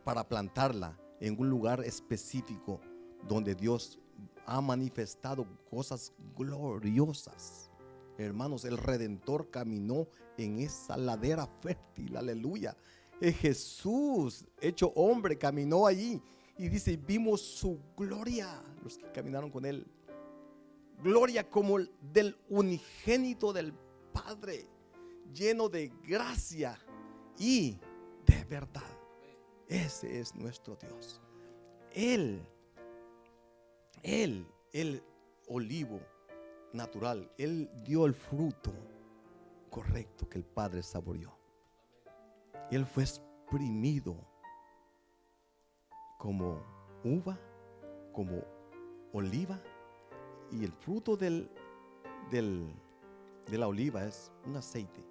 para plantarla en un lugar específico donde Dios ha manifestado cosas gloriosas. Hermanos, el Redentor caminó en esa ladera fértil, aleluya. Jesús, hecho hombre, caminó allí y dice, vimos su gloria, los que caminaron con él. Gloria como del unigénito del Padre, lleno de gracia y de verdad. Ese es nuestro Dios. El olivo natural, Él dio el fruto correcto que el Padre saboreó. Él fue exprimido como uva, como oliva, y el fruto de la oliva es un aceite,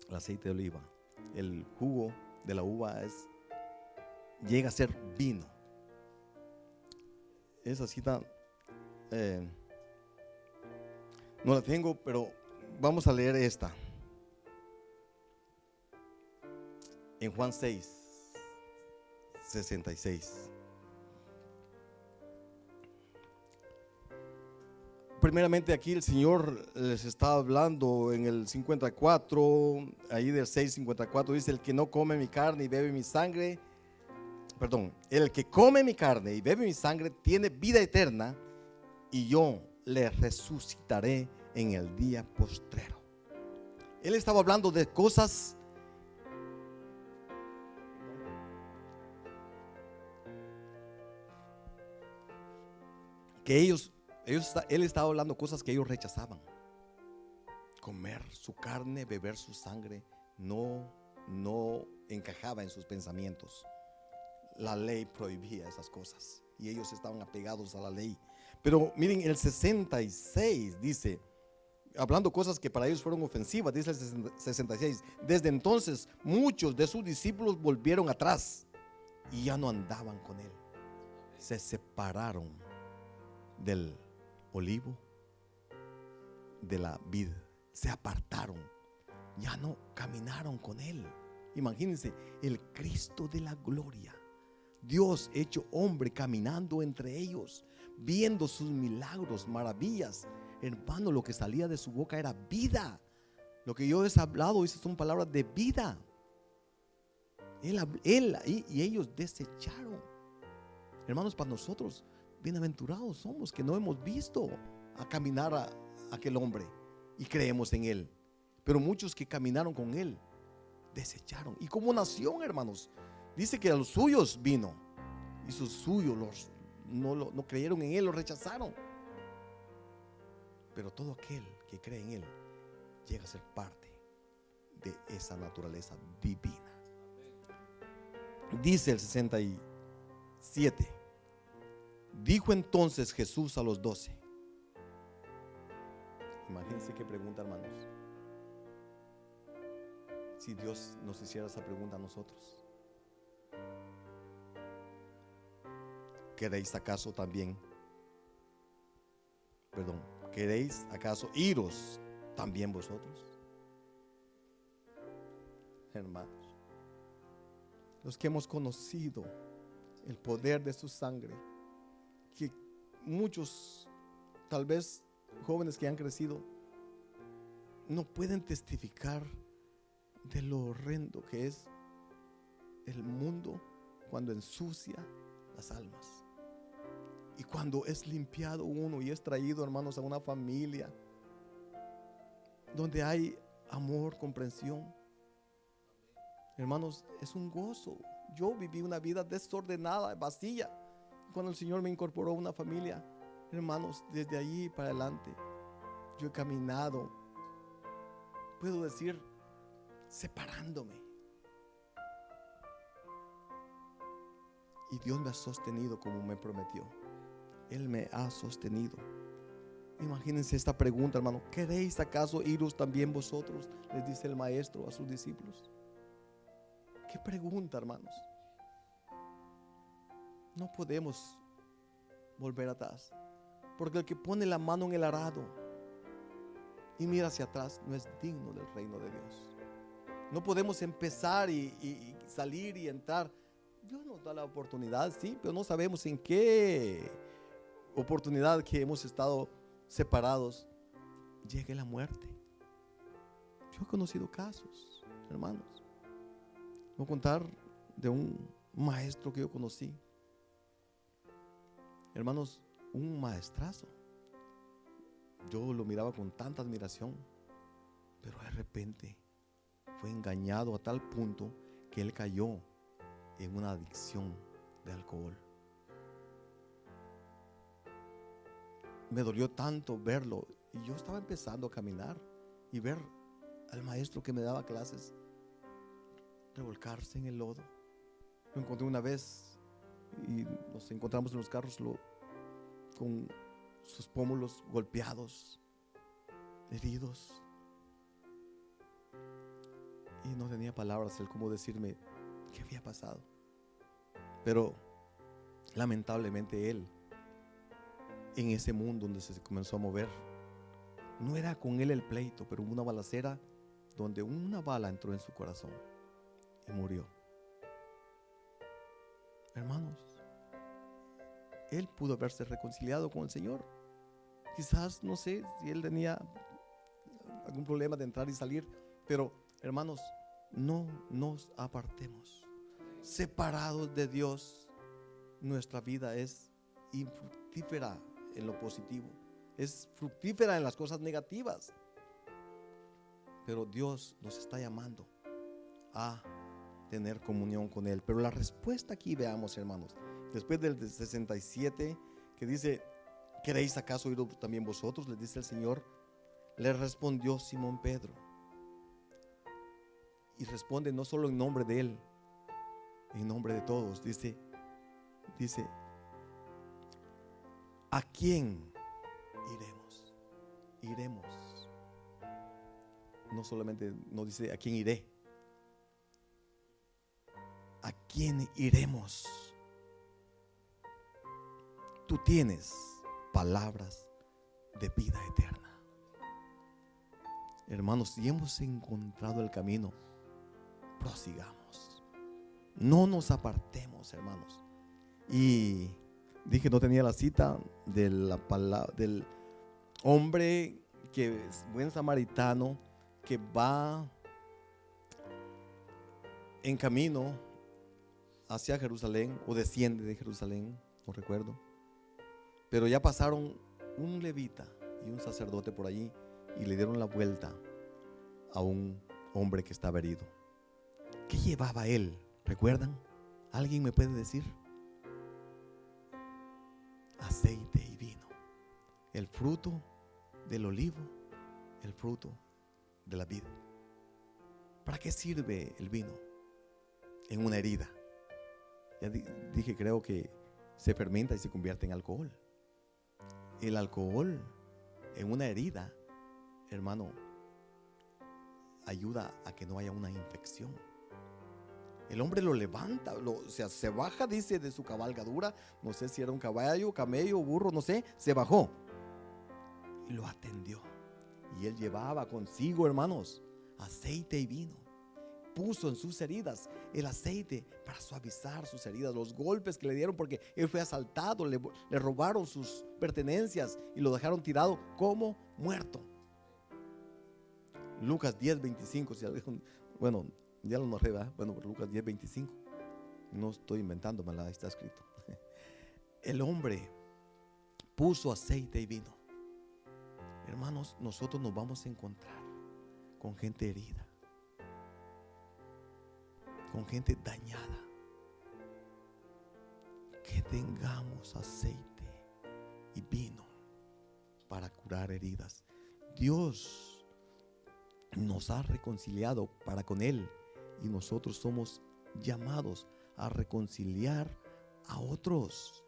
el aceite de oliva. El jugo de la uva llega a ser vino. Esa cita no la tengo, pero vamos a leer esta. En Juan 6, 66. Primeramente aquí el Señor les está hablando en el 54, ahí del 6:54 dice, el que no come mi carne y bebe mi sangre, el que come mi carne y bebe mi sangre tiene vida eterna y yo le resucitaré en el día postrero. Él estaba hablando de cosas que él estaba hablando cosas que ellos rechazaban. Comer su carne, beber su sangre, no encajaba en sus pensamientos. La ley prohibía esas cosas y ellos estaban apegados a la ley. Pero miren, el 66 dice, hablando cosas que para ellos fueron ofensivas, dice el 66, desde entonces muchos de sus discípulos volvieron atrás y ya no andaban con él. Se separaron del olivo, de la vid, se apartaron, ya no caminaron con él. Imagínense, el Cristo de la gloria, Dios hecho hombre, caminando entre ellos, viendo sus milagros, maravillas. Hermano, lo que salía de su boca era vida. Lo que yo he hablado, esas son palabras de vida. Él y ellos desecharon. Hermanos, para nosotros bienaventurados somos que no hemos visto a caminar a aquel hombre y creemos en él. Pero muchos que caminaron con él desecharon. Y como nación, hermanos, dice que a los suyos vino y sus suyos no creyeron en él, lo rechazaron. Pero todo aquel que cree en él llega a ser parte de esa naturaleza divina. Dice el 67. Dijo entonces Jesús a los 12. Imagínense qué pregunta, hermanos. Si Dios nos hiciera esa pregunta a nosotros. ¿Queréis acaso también? ¿Queréis acaso iros también vosotros? Hermanos, los que hemos conocido el poder de su sangre, que muchos, tal vez jóvenes que han crecido, no pueden testificar de lo horrendo que es el mundo cuando ensucia las almas. Y cuando es limpiado uno y es traído, hermanos, a una familia donde hay amor, comprensión, hermanos, es un gozo. Yo viví una vida desordenada, vacía. Cuando el Señor me incorporó a una familia, hermanos, desde allí para adelante, yo he caminado, puedo decir, separándome. Y Dios me ha sostenido como me prometió. Él me ha sostenido. Imagínense esta pregunta, hermano. ¿Queréis acaso iros también vosotros? Les dice el maestro a sus discípulos. ¿Qué pregunta, hermanos? No podemos volver atrás, porque el que pone la mano en el arado y mira hacia atrás no es digno del reino de Dios. No podemos empezar y salir y entrar. Dios nos da la oportunidad, sí, pero no sabemos en qué oportunidad que hemos estado separados llegue la muerte. Yo he conocido casos, hermanos. Voy a contar de un maestro que yo conocí. Hermanos, un maestrazo. Yo lo miraba con tanta admiración, pero de repente fue engañado a tal punto que él cayó en una adicción de alcohol. Me dolió tanto verlo, y yo estaba empezando a caminar y ver al maestro que me daba clases revolcarse en el lodo. Lo encontré una vez y nos encontramos en los carros con sus pómulos golpeados, heridos, y no tenía palabras él como decirme qué había pasado. Pero lamentablemente él, en ese mundo donde se comenzó a mover, no era con él el pleito, pero hubo una balacera donde una bala entró en su corazón y murió. Hermanos, él pudo haberse reconciliado con el Señor. Quizás, no sé si él tenía algún problema de entrar y salir, pero hermanos, no nos apartemos. Separados de Dios, nuestra vida es infructífera en lo positivo, es fructífera en las cosas negativas. Pero Dios nos está llamando a tener comunión con Él. Pero la respuesta aquí, veamos, hermanos, después del 67, que dice: ¿queréis acaso ir también vosotros?, les dice el Señor. Le respondió Simón Pedro, y responde no solo en nombre de él, en nombre de todos. Dice: ¿a quién iremos? Iremos. No solamente nos dice a quién iré, ¿a quién iremos? Tú tienes palabras de vida eterna. Hermanos, si hemos encontrado el camino, prosigamos. No nos apartemos, hermanos. Y dije, no tenía la cita de la palabra del hombre que es buen samaritano, que va en camino hacia Jerusalén, o desciende de Jerusalén, no recuerdo. Pero ya pasaron un levita y un sacerdote por allí y le dieron la vuelta a un hombre que estaba herido. ¿Qué llevaba él? ¿Recuerdan? ¿Alguien me puede decir? Aceite y vino. El fruto del olivo, el fruto de la vid. ¿Para qué sirve el vino? En una herida. Ya dije, creo que se fermenta y se convierte en alcohol. El alcohol en una herida, hermano, ayuda a que no haya una infección. El hombre lo levanta, se baja, dice, de su cabalgadura. No sé si era un caballo, camello, burro, no sé. Se bajó y lo atendió. Y él llevaba consigo, hermanos, aceite y vino. Puso en sus heridas el aceite para suavizar sus heridas, los golpes que le dieron, porque él fue asaltado, le robaron sus pertenencias y lo dejaron tirado como muerto. Lucas 10:25, bueno, ya lo narré, ¿verdad? Bueno, Lucas 10:25, no estoy inventándomela, está escrito. El hombre puso aceite y vino. Hermanos, nosotros nos vamos a encontrar con gente herida, con gente dañada. Que tengamos aceite y vino para curar heridas. Dios nos ha reconciliado para con Él, y nosotros somos llamados a reconciliar a otros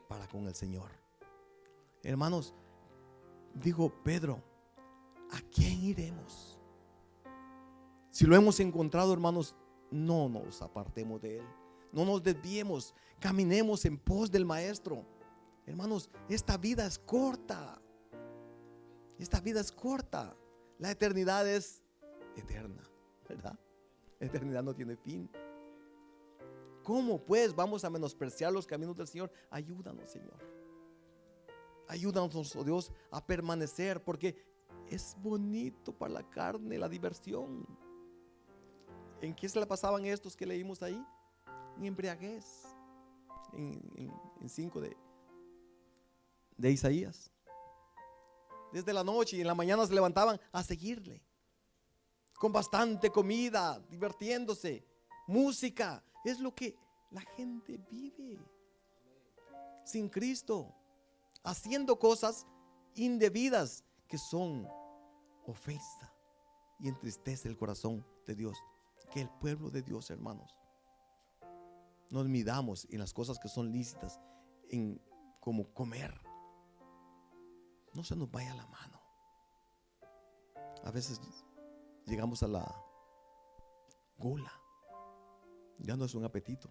para con el Señor. Hermanos, dijo Pedro, ¿a quién iremos? Si lo hemos encontrado, hermanos, no nos apartemos de él. No nos desviemos, caminemos en pos del Maestro. Hermanos, esta vida es corta. Esta vida es corta. La eternidad es eterna, ¿verdad? La eternidad no tiene fin. ¿Cómo pues vamos a menospreciar los caminos del Señor? Ayúdanos, Señor. Ayúdanos, oh Dios, a permanecer, porque es bonito para la carne la diversión. ¿En qué se la pasaban estos que leímos ahí? En embriaguez. En 5 de Isaías. Desde la noche y en la mañana se levantaban a seguirle. Con bastante comida, divirtiéndose, música. Es lo que la gente vive. Sin Cristo. Haciendo cosas indebidas que son ofensa y entristece el corazón de Dios. Que el pueblo de Dios, hermanos, nos midamos en las cosas que son lícitas, en como comer. No se nos vaya la mano. A veces llegamos a la gula. Ya no es un apetito.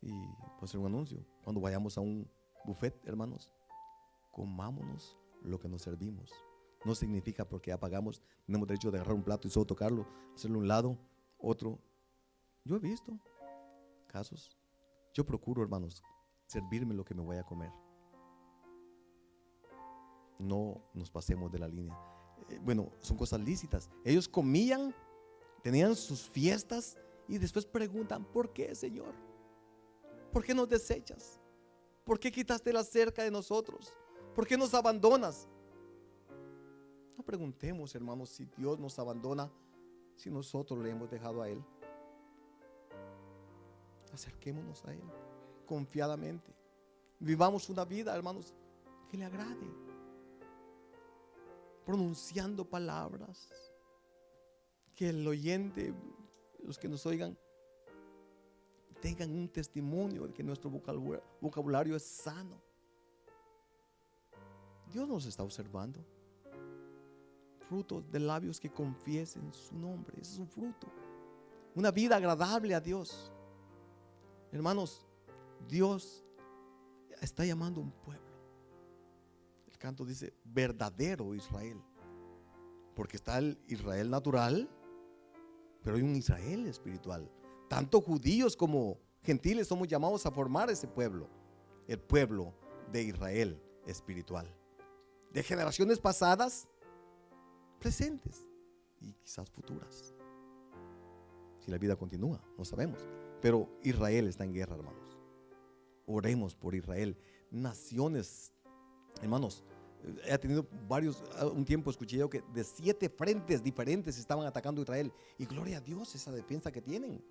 Y puede ser un anuncio. Cuando vayamos a un buffet, hermanos, comámonos lo que nos servimos. No significa porque ya pagamos, tenemos derecho de agarrar un plato y solo tocarlo, hacerlo a un lado, otro. Yo he visto casos. Yo procuro, hermanos, servirme lo que me voy a comer. No nos pasemos de la línea. Bueno, son cosas lícitas. Ellos comían, tenían sus fiestas y después preguntan, ¿por qué, Señor? ¿Por qué nos desechas? ¿Por qué quitaste la cerca de nosotros? ¿Por qué nos abandonas? No preguntemos, hermanos, si Dios nos abandona, si nosotros le hemos dejado a Él. Acerquémonos a Él confiadamente. Vivamos una vida, hermanos, que le agrade. Pronunciando palabras que el oyente, los que nos oigan, tengan un testimonio de que nuestro vocabulario es sano. Dios nos está observando. Frutos de labios que confiesen su nombre. Ese es un fruto. Una vida agradable a Dios. Hermanos, Dios está llamando a un pueblo. El canto dice verdadero Israel. Porque está el Israel natural, pero hay un Israel espiritual. Tanto judíos como gentiles somos llamados a formar ese pueblo. El pueblo de Israel espiritual. De generaciones pasadas, presentes y quizás futuras. Si la vida continúa, no sabemos. Pero Israel está en guerra, hermanos. Oremos por Israel. Naciones, hermanos, he tenido un tiempo escuché yo que de 7 frentes diferentes estaban atacando a Israel. Y gloria a Dios esa defensa que tienen.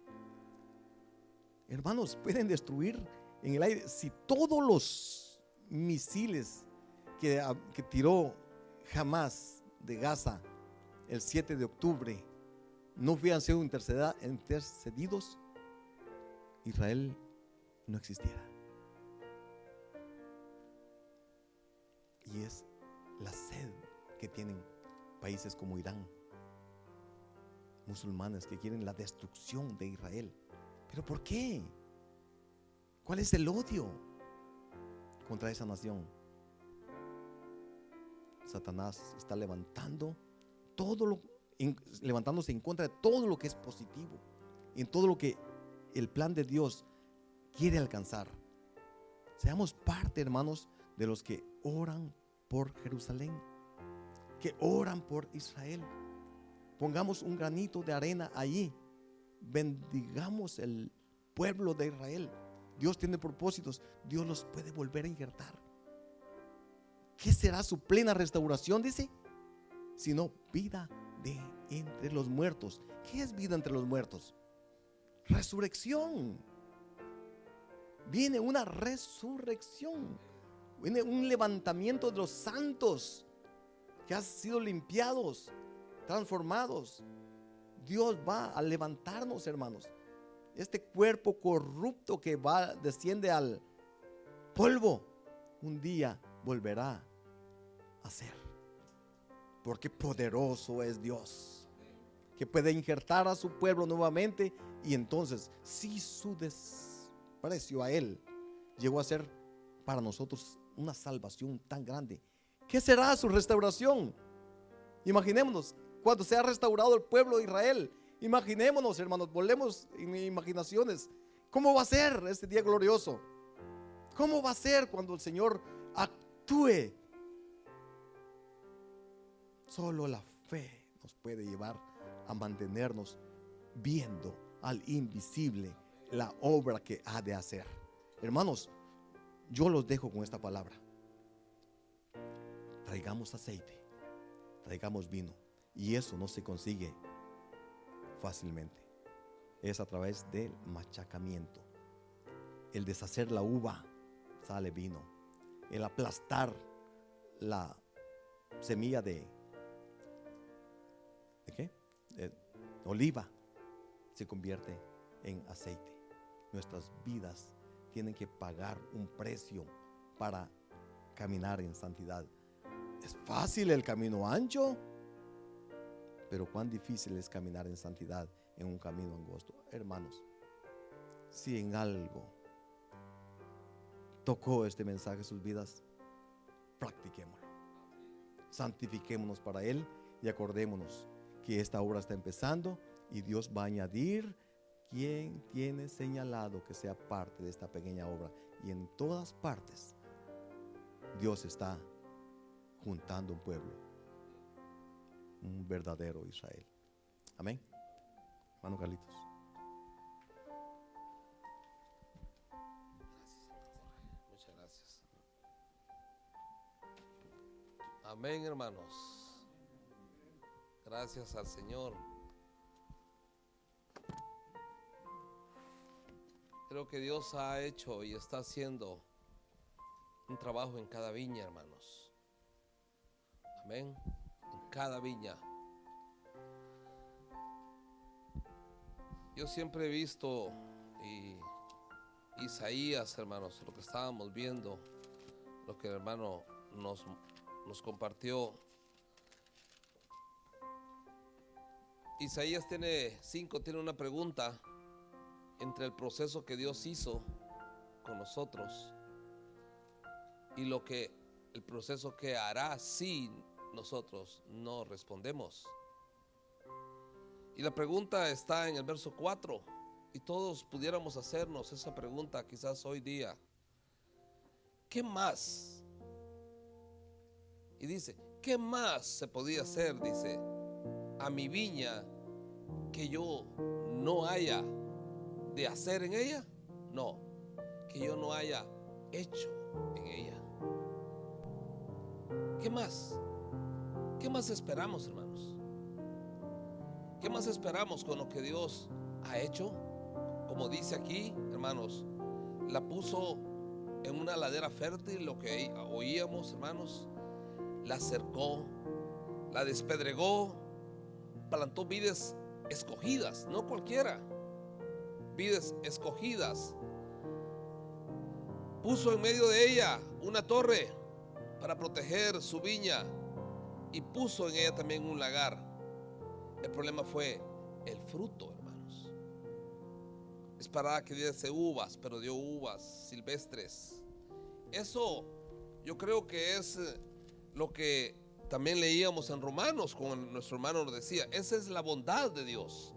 Hermanos, pueden destruir en el aire. Si todos los misiles que tiró Hamás de Gaza el 7 de octubre no hubieran sido intercedidos, Israel no existiera. Y es la sed que tienen países como Irán, musulmanes que quieren la destrucción de Israel. ¿Pero por qué? ¿Cuál es el odio contra esa nación? Satanás está levantándose en contra de todo lo que es positivo, en todo lo que el plan de Dios quiere alcanzar. Seamos parte, hermanos, de los que oran por Jerusalén, que oran por Israel. Pongamos un granito de arena allí. Bendigamos el pueblo de Israel. Dios tiene propósitos. Dios los puede volver a injertar. ¿Qué será su plena restauración? Dice, sino vida de entre los muertos. ¿Qué es vida entre los muertos? Resurrección. Viene una resurrección. Viene un levantamiento de los santos que han sido limpiados, transformados. Dios va a levantarnos, hermanos. Este cuerpo corrupto que desciende al polvo, un día volverá a ser. Porque poderoso es Dios, que puede injertar a su pueblo nuevamente. Y entonces, si su desprecio a Él llegó a ser para nosotros una salvación tan grande, ¿qué será su restauración? Imaginémonos, cuando sea restaurado el pueblo de Israel. Imaginémonos, hermanos, volvemos en imaginaciones. ¿Cómo va a ser este día glorioso? ¿Cómo va a ser cuando el Señor actúe? Solo la fe nos puede llevar a mantenernos viendo al invisible la obra que ha de hacer. Hermanos, yo los dejo con esta palabra. Traigamos aceite, traigamos vino, y eso no se consigue fácilmente. Es a través del machacamiento. El deshacer la uva, sale vino. El aplastar la semilla de ¿qué? Oliva, se convierte en aceite. Nuestras vidas tienen que pagar un precio para caminar en santidad. Es fácil el camino ancho, pero cuán difícil es caminar en santidad en un camino angosto. Hermanos, si en algo tocó este mensaje sus vidas, practiquémoslo, santifiquémonos para Él y acordémonos que esta obra está empezando y Dios va a añadir quien tiene señalado que sea parte de esta pequeña obra. Y en todas partes Dios está juntando un pueblo, un verdadero Israel. Amén. Hermano Carlitos. Muchas gracias. Amén, hermanos. Gracias al Señor. Creo que Dios ha hecho y está haciendo un trabajo en cada viña, hermanos. Amén. En cada viña. Yo siempre he visto Isaías, hermanos, lo que estábamos viendo, lo que el hermano nos compartió. Isaías tiene una pregunta entre el proceso que Dios hizo con nosotros y el proceso que hará si nosotros no respondemos. Y la pregunta está en el verso 4, y todos pudiéramos hacernos esa pregunta quizás hoy día. ¿Qué más? Y dice, ¿qué más se podía hacer? Dice, a mi viña que yo no haya de hacer en ella. No, que yo no haya hecho en ella. ¿Qué más? ¿Qué más esperamos, hermanos? ¿Qué más esperamos con lo que Dios ha hecho? Como dice aquí, hermanos, la puso en una ladera fértil, lo que oíamos, hermanos, la cercó, la despedregó, plantó vides escogidas, no cualquiera, vides escogidas. Puso en medio de ella una torre para proteger su viña y puso en ella también un lagar. El problema fue el fruto, hermanos. Esperaba que diese uvas, pero dio uvas silvestres. Eso yo creo que es lo que también leíamos en Romanos, como nuestro hermano nos decía. Esa es la bondad de Dios.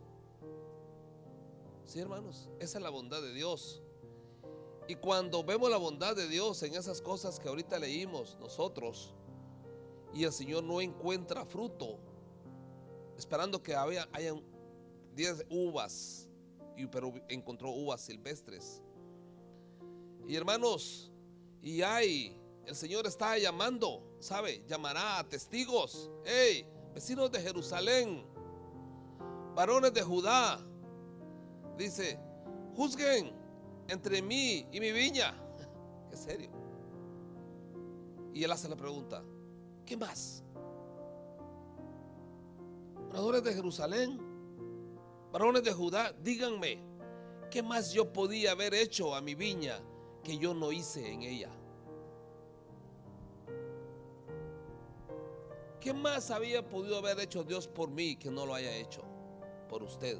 Sí, hermanos, esa es la bondad de Dios. Y cuando vemos la bondad de Dios en esas cosas que ahorita leímos nosotros, y el Señor no encuentra fruto, esperando que hayan 10 uvas, pero encontró uvas silvestres. Y hermanos, el Señor está llamando, ¿sabe? Llamará a testigos. Hey, vecinos de Jerusalén, varones de Judá, dice, juzguen entre mí y mi viña. Qué serio. Y él hace la pregunta, ¿qué más? Moradores de Jerusalén, varones de Judá, díganme, ¿qué más yo podía haber hecho a mi viña que yo no hice en ella? ¿Qué más había podido haber hecho Dios por mí que no lo haya hecho por usted?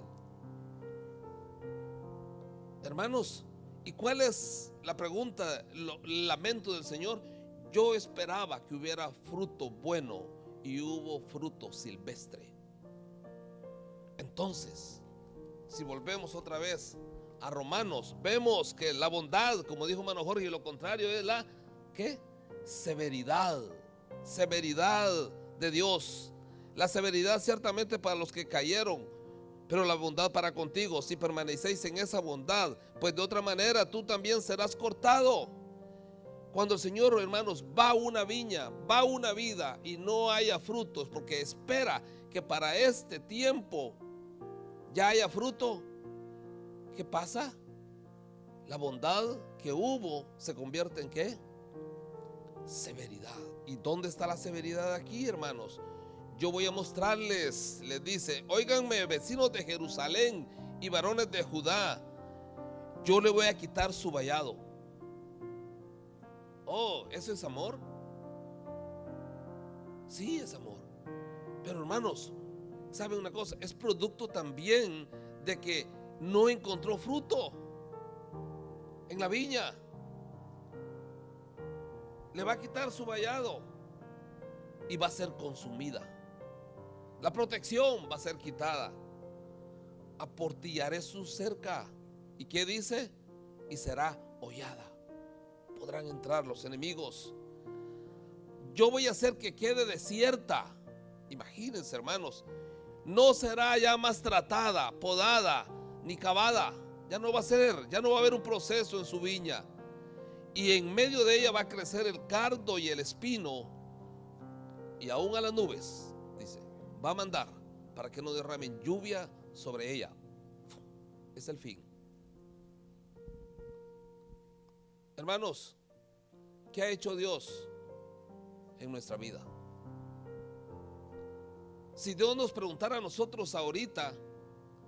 Hermanos, ¿y cuál es la pregunta, el lamento del Señor? Yo esperaba que hubiera fruto bueno y hubo fruto silvestre. Entonces, si volvemos otra vez a Romanos, vemos que la bondad, como dijo hermano Jorge, y lo contrario es la ¿qué? Severidad de Dios. La severidad ciertamente para los que cayeron, pero la bondad para contigo, si permanecéis en esa bondad, pues de otra manera tú también serás cortado. Cuando el Señor, hermanos, va a una viña, va a una vida y no haya frutos, porque espera que para este tiempo ya haya fruto, ¿qué pasa? La bondad que hubo se convierte en ¿qué? Severidad. ¿Y dónde está la severidad aquí, hermanos? Yo voy a mostrarles, les dice, óiganme, vecinos de Jerusalén y varones de Judá, yo le voy a quitar su vallado. Oh, ¿eso es amor? Sí, es amor. Pero hermanos, ¿saben una cosa? Es producto también de que no encontró fruto en la viña. Le va a quitar su vallado y va a ser consumida. La protección va a ser quitada. Aportillaré su cerca. ¿Y qué dice? Y será hollada. Podrán entrar los enemigos. Yo voy a hacer que quede desierta. Imagínense, hermanos, no será ya más tratada, podada, ni cavada. Ya no va a ser, ya no va a haber un proceso en su viña. Y en medio de ella va a crecer el cardo y el espino. Y aún a las nubes, dice, va a mandar para que no derramen lluvia sobre ella. Es el fin. Hermanos, ¿qué ha hecho Dios en nuestra vida? Si Dios nos preguntara a nosotros ahorita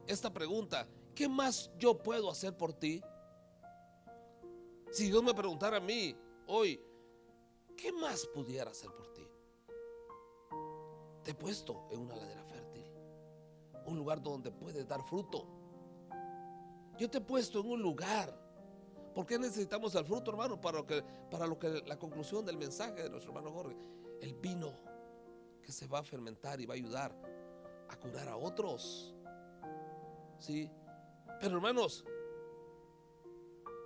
esta pregunta, ¿qué más yo puedo hacer por ti? Si Dios me preguntara a mí hoy, ¿qué más pudiera hacer por ti? Te he puesto en una ladera fértil, un lugar donde puedes dar fruto. Yo te he puesto en un lugar. ¿Por qué necesitamos el fruto, hermano? Para lo que la conclusión del mensaje de nuestro hermano Jorge, el vino que se va a fermentar y va a ayudar a curar a otros. ¿Sí? Pero hermanos,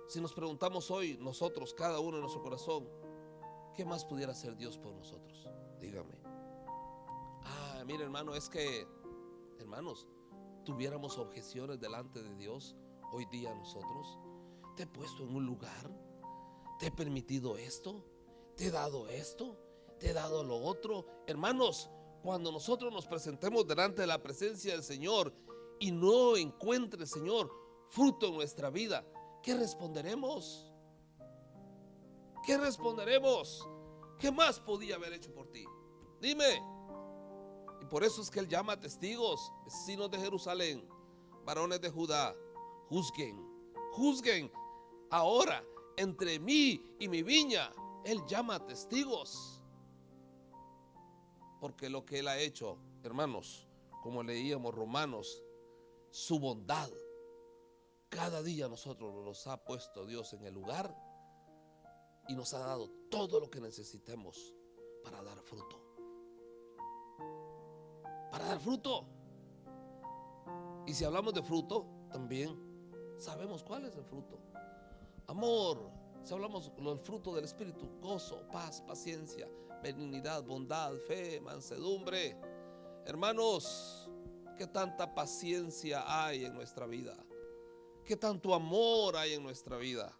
si nos preguntamos hoy nosotros, cada uno en nuestro corazón, ¿qué más pudiera hacer Dios por nosotros? Dígame. Mire, hermano, es que, hermanos, tuviéramos objeciones delante de Dios hoy día nosotros. Te he puesto en un lugar, te he permitido esto, te he dado esto, te he dado lo otro. Hermanos, cuando nosotros nos presentemos delante de la presencia del Señor y no encuentre, Señor, fruto en nuestra vida, ¿qué responderemos? ¿Qué responderemos? ¿Qué más podía haber hecho por ti? Dime. Y por eso es que Él llama a testigos, vecinos de Jerusalén, varones de Judá, juzguen ahora entre mí y mi viña. Él llama a testigos, porque lo que Él ha hecho, hermanos, como leíamos Romanos, su bondad, cada día nosotros nos ha puesto Dios en el lugar y nos ha dado todo lo que necesitemos para dar fruto. Para dar fruto. Y si hablamos de fruto, también sabemos cuál es el fruto. Amor, si hablamos del fruto del Espíritu, gozo, paz, paciencia, benignidad, bondad, fe, mansedumbre. Hermanos, ¿qué tanta paciencia hay en nuestra vida? ¿Qué tanto amor hay en nuestra vida?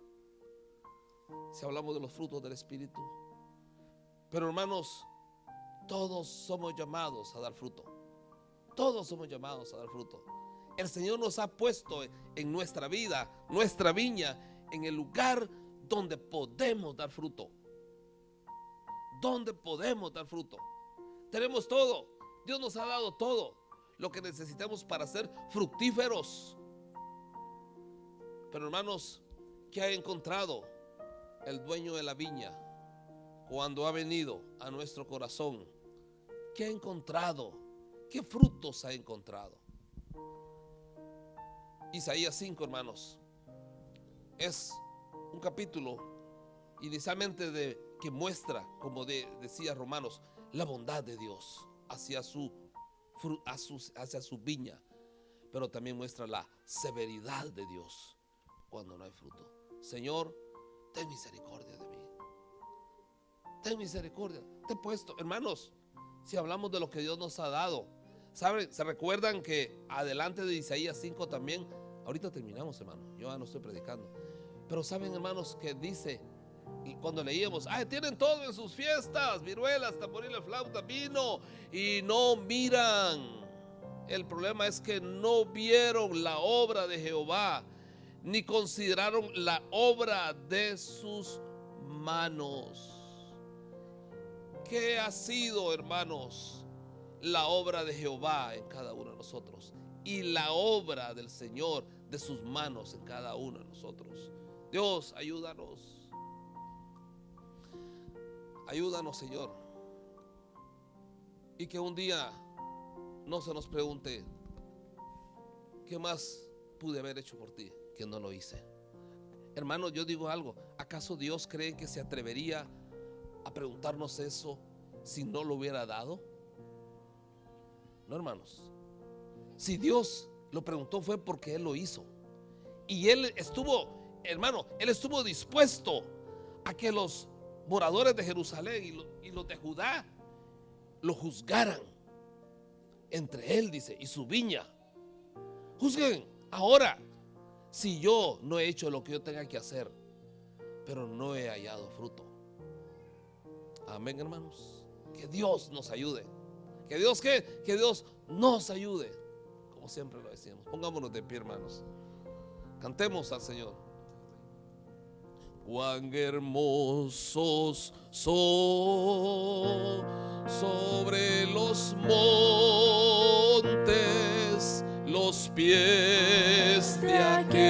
Si hablamos de los frutos del Espíritu. Pero hermanos, todos somos llamados a dar fruto. Todos somos llamados a dar fruto. El Señor nos ha puesto en nuestra vida, nuestra viña, en el lugar donde podemos dar fruto. Donde podemos dar fruto. Tenemos todo. Dios nos ha dado todo lo que necesitamos para ser fructíferos. Pero hermanos, ¿qué ha encontrado el dueño de la viña cuando ha venido a nuestro corazón ¿Qué ha encontrado? ¿Qué frutos ha encontrado? Isaías 5, hermanos, es un capítulo inicialmente que muestra, como decía Romanos, la bondad de Dios hacia su viña, pero también muestra la severidad de Dios cuando no hay fruto. Señor, ten misericordia de mí. Ten misericordia. Te he puesto, hermanos, si hablamos de lo que Dios nos ha dado, ¿saben? ¿Se recuerdan que adelante de Isaías 5 también? Ahorita terminamos, hermano. Yo ya no estoy predicando. Pero saben, hermanos, que dice, cuando leíamos, tienen todo en sus fiestas, viruelas, tamboriles, flauta, vino, y no miran. El problema es que no vieron la obra de Jehová, ni consideraron la obra de sus manos. ¿Qué ha sido, hermanos, la obra de Jehová en cada uno de nosotros? Y la obra del Señor de sus manos en cada uno de nosotros. Dios, ayúdanos. Ayúdanos, Señor. Y que un día no se nos pregunte, ¿qué más pude haber hecho por ti que no lo hice? Hermanos, yo digo algo. ¿Acaso Dios cree que se atrevería a preguntarnos eso si no lo hubiera dado? No, hermanos. Si Dios lo preguntó fue porque Él lo hizo. Y Él estuvo, hermano, Él estuvo dispuesto a que los moradores de Jerusalén y los de Judá lo juzgaran entre Él, dice, y su viña. Juzguen ahora si yo no he hecho lo que yo tenga que hacer, pero no he hallado fruto. Amén, hermanos. Que Dios nos ayude. Que Dios, ¿qué? Que Dios nos ayude. Como siempre lo decimos. Pongámonos de pie, hermanos. Cantemos al Señor. Cuán hermosos son sobre los montes los pies de aquel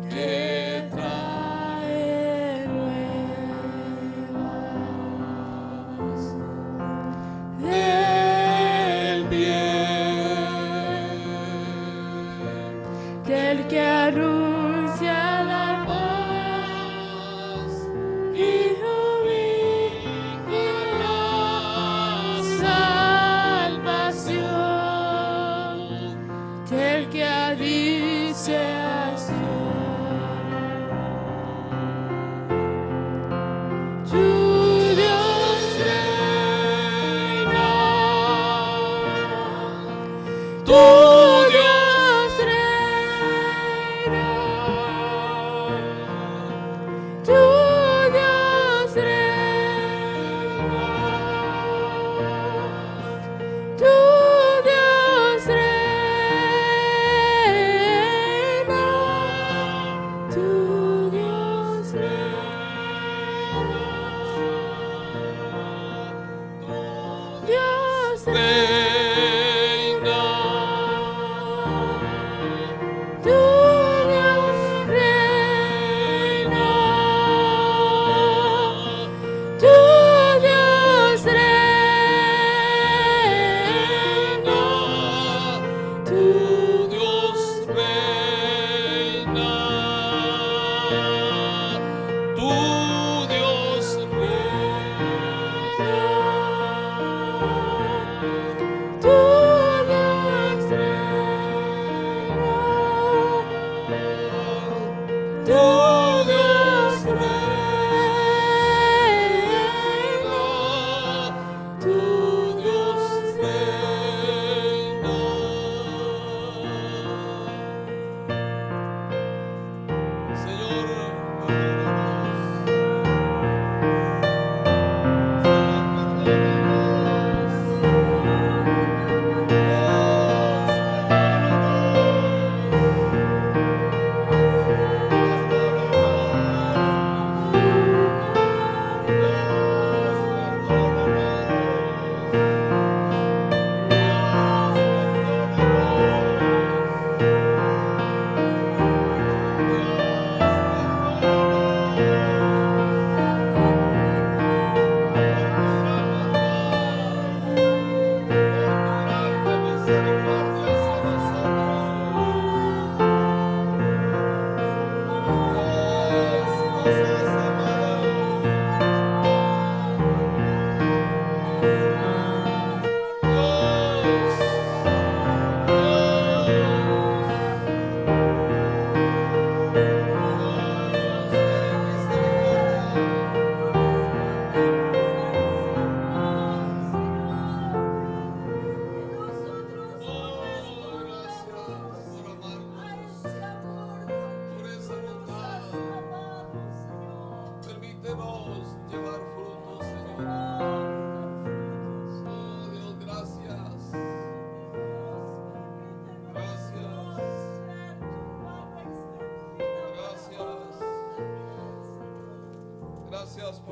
que trae nuevas del bien, del que anuncia la paz y la salvación.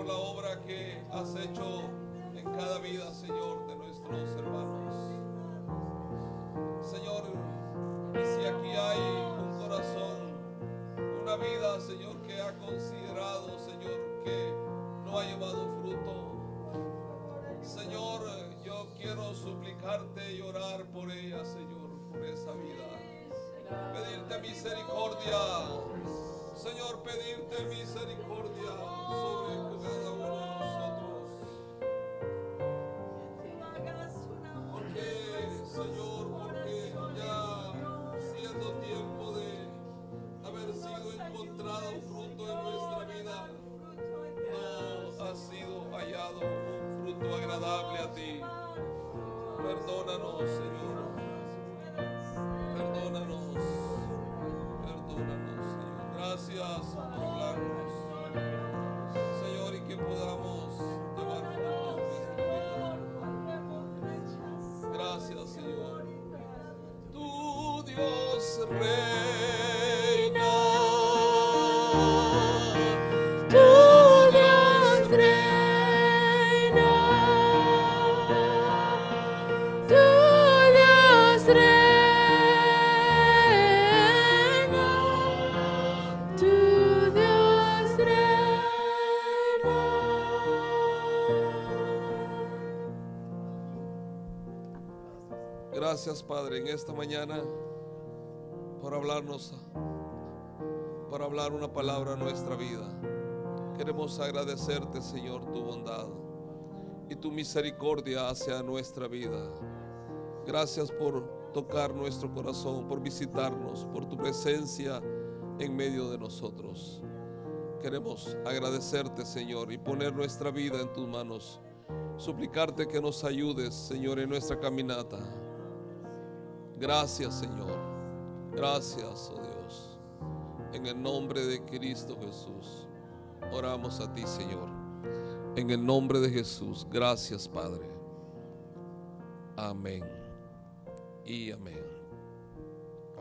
por la obra que has hecho en cada vida, Señor, de nuestros hermanos. Señor, y si aquí hay un corazón, una vida, Señor, que ha considerado, Señor, que no ha llevado fruto, Señor, yo quiero suplicarte y orar por ella, Señor, por esa vida. Pedirte misericordia, Señor, pedirte misericordia sobre cada uno de nosotros. Porque, Señor, porque ya siendo tiempo de haber sido encontrado fruto en nuestra vida, no ha sido hallado un fruto agradable a ti. Perdónanos, Señor. Perdónanos. Perdónanos, Señor. Gracias por hablarnos, Señor, y que podamos llevar fruto en nuestra vida. Gracias, Señor. Tu Dios reina. Tu Dios reina, tu Dios reina, tu Dios reina. Gracias, Padre, en esta mañana por hablarnos, por hablar una palabra a nuestra vida. Queremos agradecerte, Señor, tu bondad y tu misericordia hacia nuestra vida. Gracias por tocar nuestro corazón, por visitarnos, por tu presencia en medio de nosotros. Queremos agradecerte, Señor, y poner nuestra vida en tus manos. Suplicarte que nos ayudes, Señor, en nuestra caminata. Gracias, Señor. Gracias, oh Dios. En el nombre de Cristo Jesús, oramos a ti, Señor. En el nombre de Jesús. Gracias, Padre. Amén y amén.